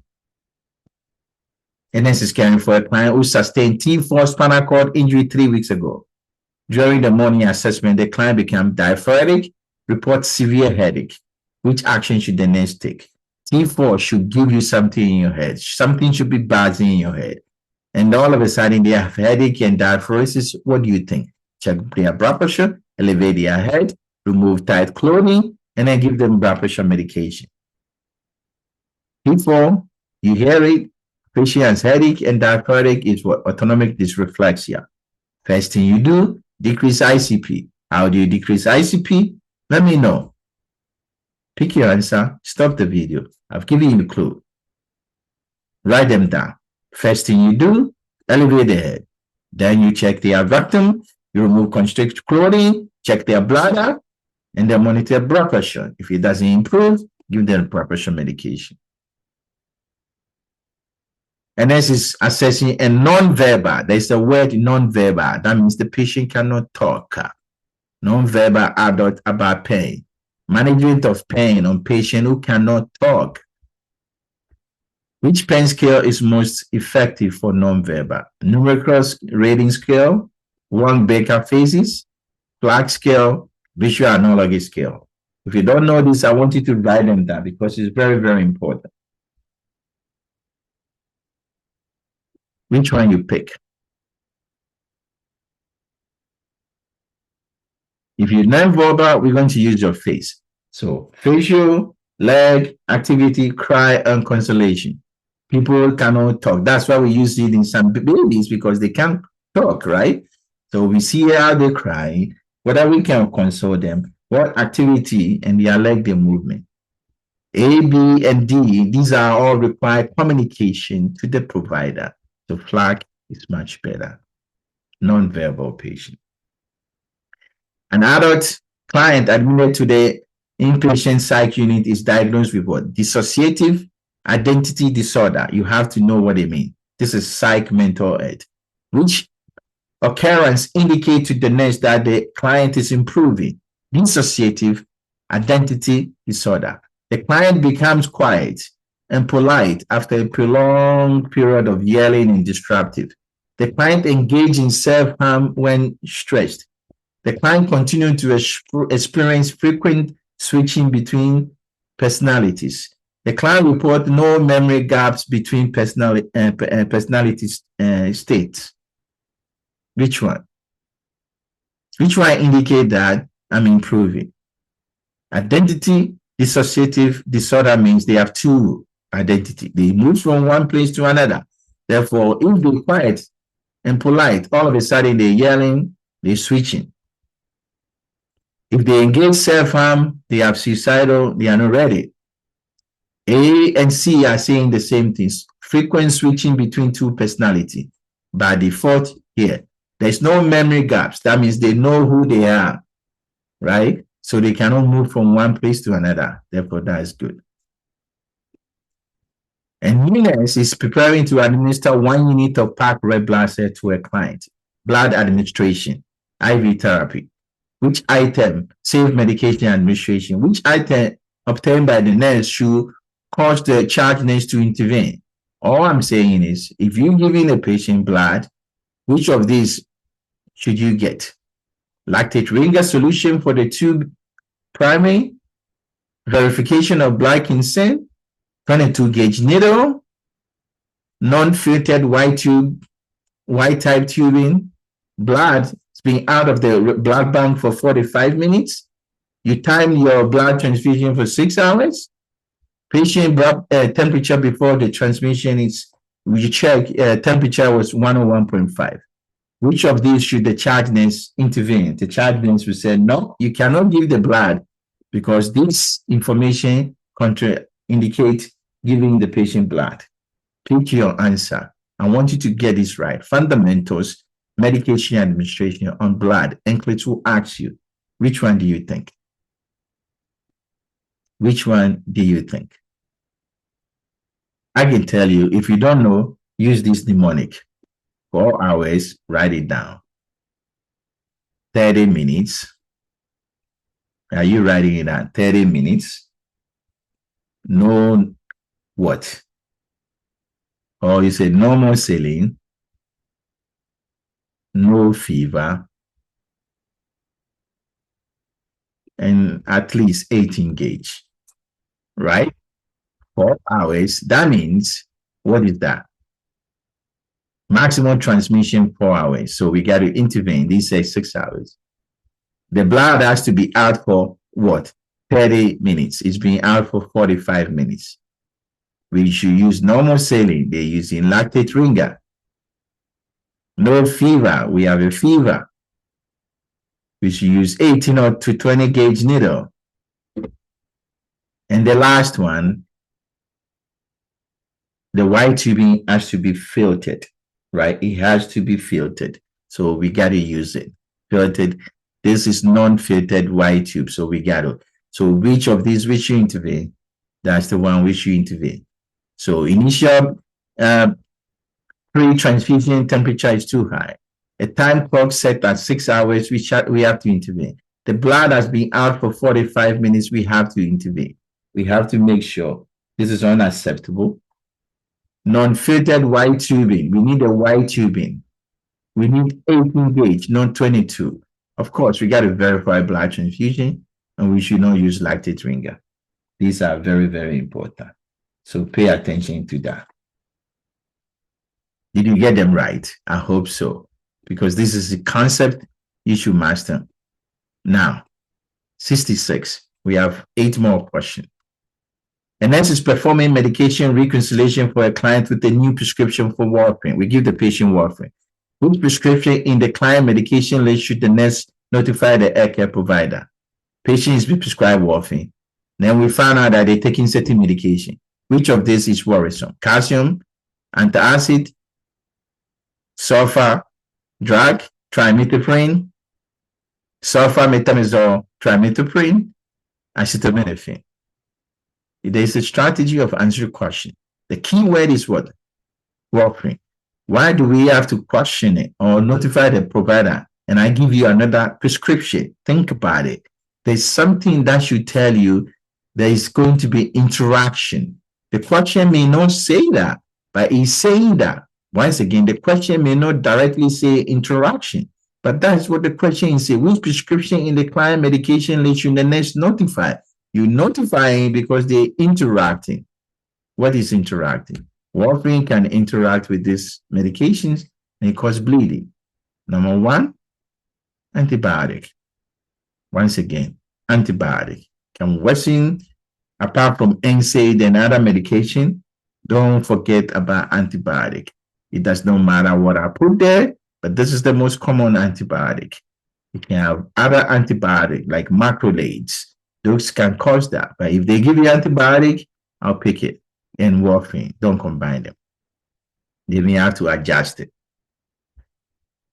And this is caring for a client who sustained T4 spinal cord injury 3 weeks ago. During the morning assessment, the client becomes diaphoretic, reports severe headache. Which action should the nurse take? T4 should give you something in your head. Something should be buzzing in your head. And all of a sudden, they have headache and diaphoresis. What do you think? Check their blood pressure, elevate their head, remove tight clothing, and then give them blood pressure medication. T4, you hear it, patient has headache and diaphoretic is what? Autonomic dysreflexia. First thing you do, decrease ICP. How do you decrease ICP? Let me know. Pick your answer. Stop the video. I've given you a clue. Write them down. First thing you do, elevate the head. Then you check their rectum. You remove constricted clothing. Check their bladder. And then monitor blood pressure. If it doesn't improve, give them blood pressure medication. And this is assessing a non-verbal. There's a word non-verbal. That means the patient cannot talk. Non-verbal adult about pain. Management of pain on patient who cannot talk. Which pain scale is most effective for non-verbal? Numerical rating scale, Wong-Baker phases, Flag scale, visual analogy scale. If you don't know this, I want you to write them down because it's very, very important. Which one you pick? If you're non-verbal, we're going to use your face. So facial, leg, activity, cry, and consolation. People cannot talk. That's why we use it in some babies because they can't talk, right? So we see how they cry, whether we can console them, what activity, and their leg, their movement. A, B, and D, these are all required communication to the provider. So flag is much better. Non-verbal patient. An adult client admitted to the inpatient psych unit is diagnosed with what? Dissociative identity disorder. You have to know what they mean. This is psych mental health. Which occurrence indicate to the nurse that the client is improving? Dissociative identity disorder. The client becomes quiet and polite after a prolonged period of yelling and disruptive. The client engages in self-harm when stressed. The client continues to experience frequent switching between personalities. The client reports no memory gaps between personality states. Which one? Which one indicate that I'm improving? Identity dissociative disorder means they have two identity. They move from one place to another. Therefore, if they're quiet and polite, all of a sudden they're yelling, they're switching. If they engage self-harm, they are suicidal, they are not ready. A and C are saying the same things. Frequent switching between two personalities. By default, here. There's no memory gaps. That means they know who they are, right? So they cannot move from one place to another. Therefore, that is good. And readiness is preparing to administer 1 unit of packed red blood cell to a client. Blood administration, IV therapy. Which item, safe medication administration, which item obtained by the nurse should cause the charge nurse to intervene? All I'm saying is, if you're giving a patient blood, which of these should you get? Lactate ringer solution for the tube primary, verification of blood consent, 22 gauge needle, non-filtered white type tubing, blood being out of the blood bank for 45 minutes. You time your blood transfusion for 6 hours. Patient blood temperature before the transmission is, you check, temperature was 101.5. Which of these should the charge nurse intervene? The charge nurse will say, no, you cannot give the blood because this information indicate giving the patient blood. Pick your answer. I want you to get this right. Fundamentals, medication administration on blood. NCLEX will ask you, which one do you think? Which one do you think? I can tell you, if you don't know, use this mnemonic. 4 hours, write it down. 30 minutes. Are you writing it down? 30 minutes. No what? Or you say no more saline. No fever, and at least 18 gauge, right? 4 hours. That means, what is that? Maximum transmission 4 hours. So we got to intervene. These say 6 hours. The blood has to be out for what? 30 minutes. It's been out for 45 minutes. We should use normal saline. They're using lactate ringer. No fever. We have a fever. We should use 18 or to 20 gauge needle. And the last one, the white tubing has to be filtered, right? It has to be filtered. So we got to use it. Filtered. This is non-filtered white tube. So we got to. So which of these which you intervene? That's the one which you intervene. So initial pre-transfusion temperature is too high. A time clock set at 6 hours, we have to intervene. The blood has been out for 45 minutes, we have to intervene. We have to make sure this is unacceptable. Non-filtered white tubing, we need a white tubing. We need 18 gauge, not 22. Of course, we got to verify blood transfusion, and we should not use lactate ringer. These are very, very important. So pay attention to that. Did you get them right? I hope so, because this is the concept you should master. Now, 66, we have 8 more questions. A nurse is performing medication reconciliation for a client with a new prescription for warfarin. We give the patient warfarin. Which prescription in the client medication list should the nurse notify the air care provider? Patient is being prescribed warfarin. Then we found out that they're taking certain medication. Which of this is worrisome? Calcium, antacid, sulfur drug, trimethoprim, sulfur metamizole, trimethoprim, acetaminophen. There is a strategy of answering question. The key word is what? Warfarin. Why do we have to question it or notify the provider? And I give you another prescription. Think about it. There's something that should tell you there is going to be interaction. The question may not say that, but it's saying that. Once again, the question may not directly say interaction, but that's what the question is saying. Which prescription in the client medication list should the nurse notify? You notifying because they're interacting. What is interacting? Warfarin can interact with these medications and cause bleeding. Number 1, antibiotic. Once again, antibiotic can worsen apart from NSAID and other medication. Don't forget about antibiotic. It does not matter what I put there, but this is the most common antibiotic. You can have other antibiotic like macrolides. Those can cause that. But if they give you antibiotic, I'll pick it. And warfarin, don't combine them. They may have to adjust it.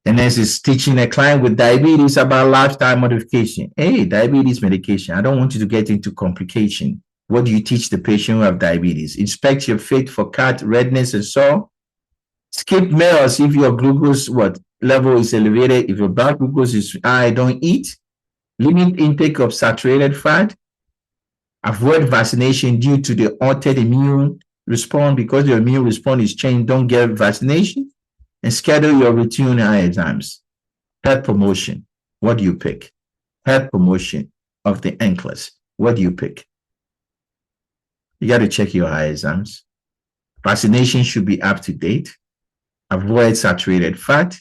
And this is teaching a client with diabetes about lifestyle modification. Hey, diabetes medication. I don't want you to get into complication. What do you teach the patient who have diabetes? Inspect your feet for cut, redness, and so. Skip meals if your glucose level is elevated. If your blood glucose is high, don't eat. Limit intake of saturated fat. Avoid vaccination due to the altered immune response. Because your immune response is changed, don't get vaccination. And schedule your routine eye exams. Health promotion. What do you pick? Health promotion of the NCLEX. What do you pick? You got to check your eye exams. Vaccination should be up to date. Avoid saturated fat.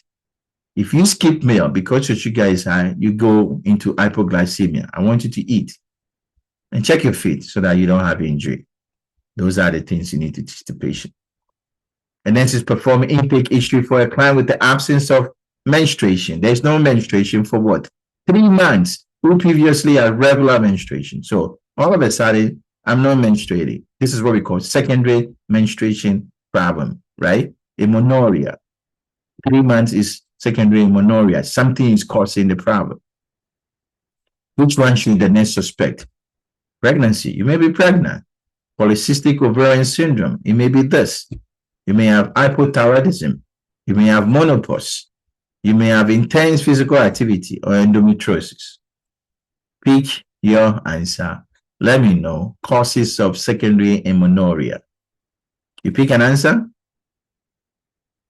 If you skip meal because your sugar is high, you go into hypoglycemia. I want you to eat. And check your feet so that you don't have injury. Those are the things you need to teach the patient. And then is performing intake history for a client with the absence of menstruation. There's no menstruation for what? 3 months. Who previously had regular menstruation. So all of a sudden, I'm not menstruating. This is what we call secondary menstruation problem, right? Amenorrhea. 3 months is secondary amenorrhea. Something is causing the problem. Which one should the nurse suspect? Pregnancy. You may be pregnant. Polycystic ovarian syndrome. It may be this. You may have hypothyroidism. You may have menopause. You may have intense physical activity or endometriosis. Pick your answer. Let me know causes of secondary amenorrhea. You pick an answer?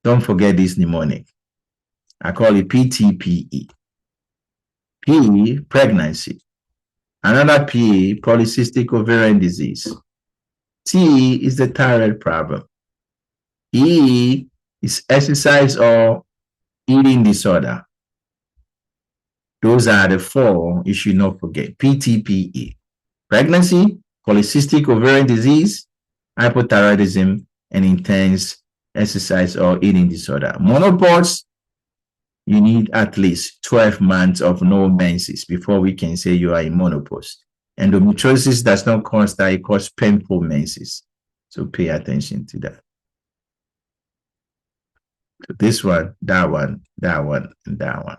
Don't forget this mnemonic. I call it PTPE. P, pregnancy. Another P, polycystic ovarian disease. T is the thyroid problem. E is exercise or eating disorder. Those are the four you should not forget. PTPE. Pregnancy, polycystic ovarian disease, hypothyroidism, and intense exercise or eating disorder. Menopause, you need at least 12 months of no menses before we can say you are in menopause. Endometriosis does not cause that, it causes painful menses. So pay attention to that. So this one, that one, and that one.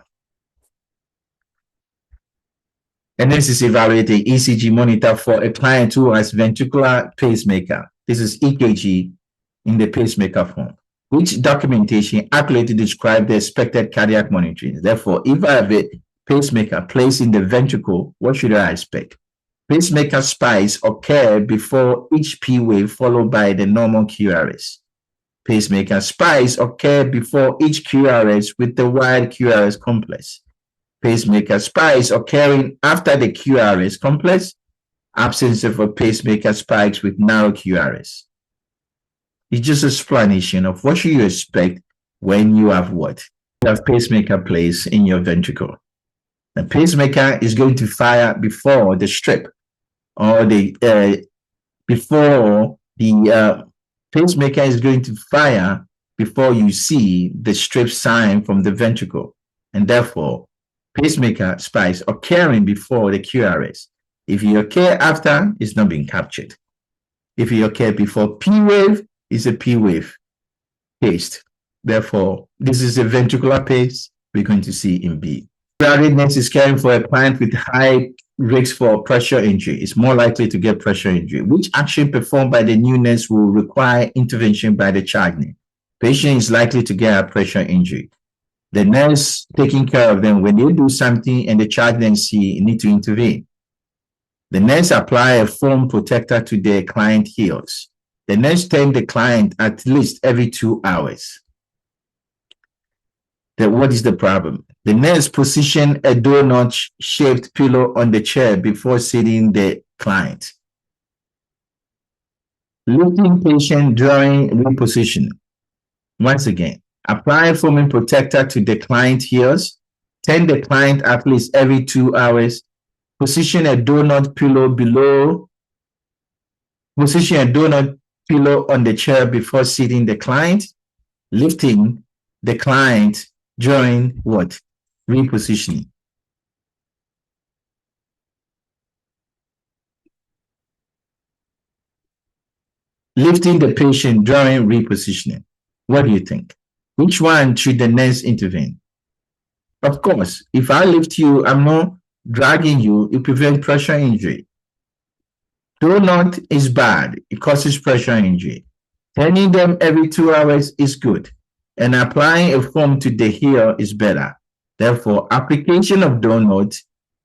And this is evaluating ECG monitor for a client who has ventricular pacemaker. This is EKG in the pacemaker form. Which documentation accurately describes the expected cardiac monitoring? Therefore, if I have a pacemaker placed in the ventricle, what should I expect? Pacemaker spikes occur before each P wave followed by the normal QRS. Pacemaker spikes occur before each QRS with the wide QRS complex. Pacemaker spikes occurring after the QRS complex. Absence of a pacemaker spikes with narrow QRS. It's just an explanation of what should you expect when you have what? You have pacemaker placed in your ventricle. The pacemaker is going to fire before the strip, or before the pacemaker is going to fire before you see the strip sign from the ventricle, and therefore pacemaker spikes occurring before the QRS. If you occur after, it's not being captured. If you occur before P wave, it's a P wave pace. Therefore, this is a ventricular pace we're going to see in B. Readiness is caring for a client with high risk for pressure injury. It's more likely to get pressure injury. Which action performed by the new nurse will require intervention by the charge nurse? Patient is likely to get a pressure injury. The nurse taking care of them, when they do something and the charge nurse need to intervene. The nurse apply a foam protector to the client heels. The nurse turn the client at least every 2 hours. What is the problem? The nurse position a donut-shaped pillow on the chair before seating the client. Lifting patient during repositioning. Once again, apply foaming protector to the client heels. Turn the client at least every 2 hours. Position a donut pillow below. Position a donut pillow on the chair before seating the client. Lifting the client during what? Repositioning. Lifting the patient during repositioning. What do you think? Which one should the nurse intervene? Of course, if I lift you, I'm not dragging you, it prevents pressure injury. Donut is bad, it causes pressure injury. Turning them every 2 hours is good, and applying a foam to the heel is better. Therefore, application of donut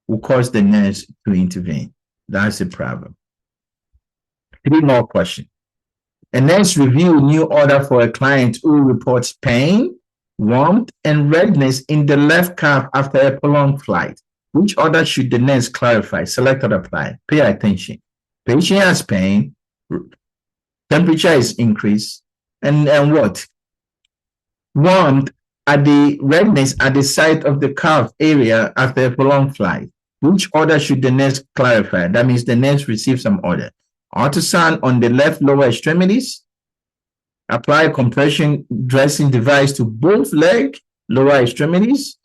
will cause the nurse to intervene. That's the problem. 3 more questions. A nurse review new order for a client who reports pain, warmth, and redness in the left calf after a prolonged flight. Which order should the nurse clarify? Select or apply. Pay attention. Patient has pain, temperature is increased, and what? Warmth at the redness at the site of the calf area after a prolonged flight. Which order should the nurse clarify? That means the nurse receives some order. Ultrasound on the left lower extremities. Apply a compression dressing device to both leg lower extremities.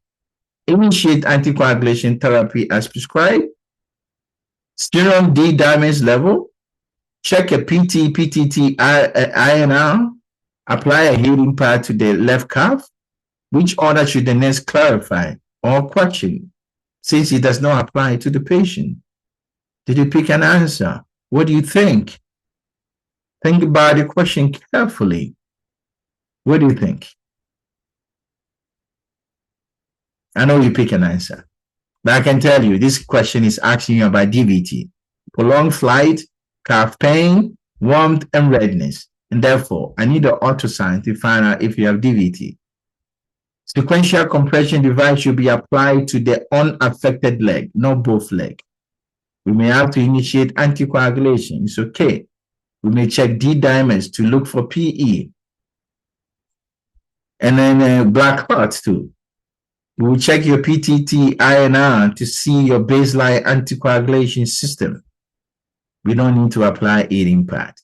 Initiate anticoagulation therapy as prescribed. Serum D diamonds level. Check a PT, PTT, INR. Apply a healing pad to the left calf. Which order should the nurse clarify or question since it does not apply to the patient? Did you pick an answer? What do you think? Think about the question carefully. What do you think? I know you pick an answer, but I can tell you this question is asking you about DVT, prolonged flight, calf pain, warmth, and redness. And therefore, I need an ultrasound to find out if you have DVT. Sequential compression device should be applied to the unaffected leg, not both legs. We may have to initiate anticoagulation. It's okay. We may check D-dimers to look for PE. And then black clots too. We will check your PTT INR to see your baseline anticoagulation system. We don't need to apply aiding pad.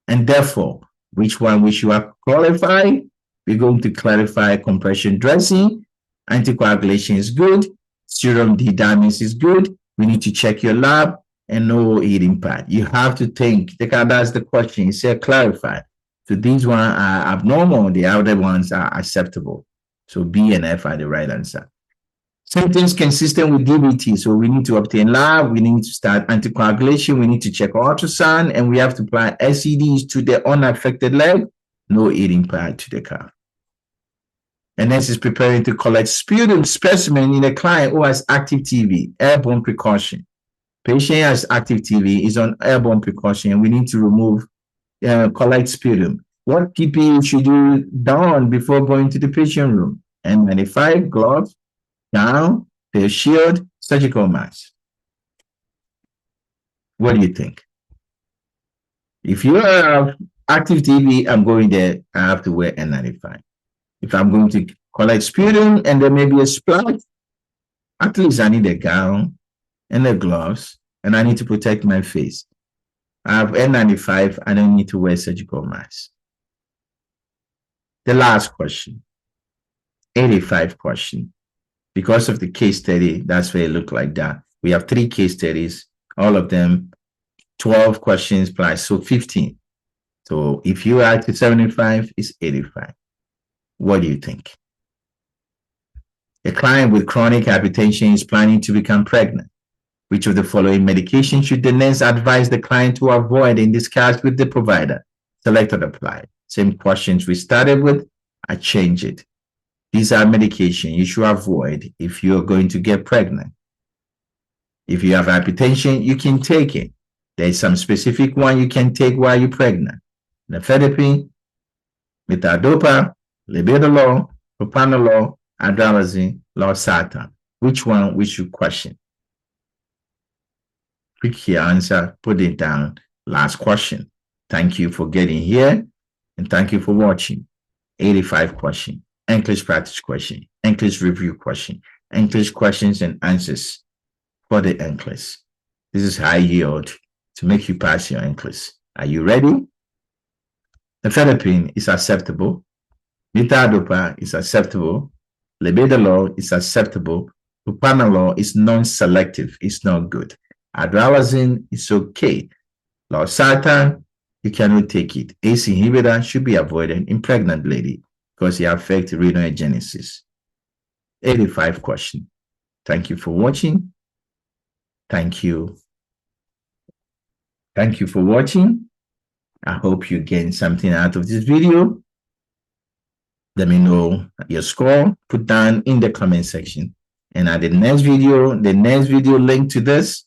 And therefore, which one we should qualify? We're going to clarify compression dressing. Anticoagulation is good. Serum D-dimers is good. We need to check your lab and no aiding pad. You have to think. That's the question. You say clarify. So these ones are abnormal. The other ones are acceptable. So B and F are the right answer. Symptoms consistent with DVT. So we need to obtain lab. We need to start anticoagulation. We need to check ultrasound. And we have to apply SEDs to the unaffected leg. No aiding pad to the calf. And next is preparing to collect sputum specimen in a client who has active TB, airborne precaution. Patient has active TB, is on airborne precaution, and we need to remove, collect sputum. What PPE should you don before going to the patient room? N95, gloves, gown, face shield, surgical mask. What do you think? If you have active TB, I'm going there, I have to wear N95. If I'm going to collect sputum and there may be a splash, at least I need a gown and the gloves, and I need to protect my face. I have N95, I don't need to wear surgical mask. The last question, 85 question. Because of the case study, that's why it looked like that. We have 3 case studies, all of them 12 questions plus, so 15. So if you add to 75, it's 85. What do you think? A client with chronic hypertension is planning to become pregnant. Which of the following medication should the nurse advise the client to avoid and discuss with the provider? Select or apply. Same questions we started with, I change it. These are medication you should avoid if you're going to get pregnant. If you have hypertension, you can take it. There's some specific one you can take while you're pregnant. Nifedipine, metadopa, labetalol, propranolol, adrenaline, losartan. Which one we should question? Click your answer, put it down. Last question. Thank you for getting here and thank you for watching. 85 question, NCLEX practice question, NCLEX review question, NCLEX questions and answers for the NCLEX. This is high yield to make you pass your NCLEX. Are you ready? Nifedipine is acceptable. Metadopa is acceptable. Labetalol is acceptable. Propranolol is non-selective. It's not good. Adrenaline is okay. Losartan, you cannot take it. ACE inhibitor should be avoided in pregnant lady because it affects renal genesis. 85 question. Thank you for watching. Thank you. Thank you for watching. I hope you gained something out of this video. Let me know your score. Put down in the comment section. And at the next video link to this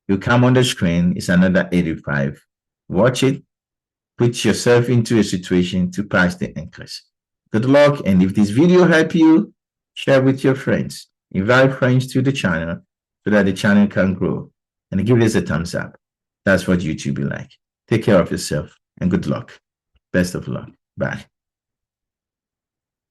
will come on the screen. It's another 85. Watch it. Put yourself into a situation to pass the NCLEX. Good luck. And if this video helped you, share with your friends. Invite friends to the channel so that the channel can grow. And give us a thumbs up. That's what YouTube will like. Take care of yourself and good luck. Best of luck. Bye.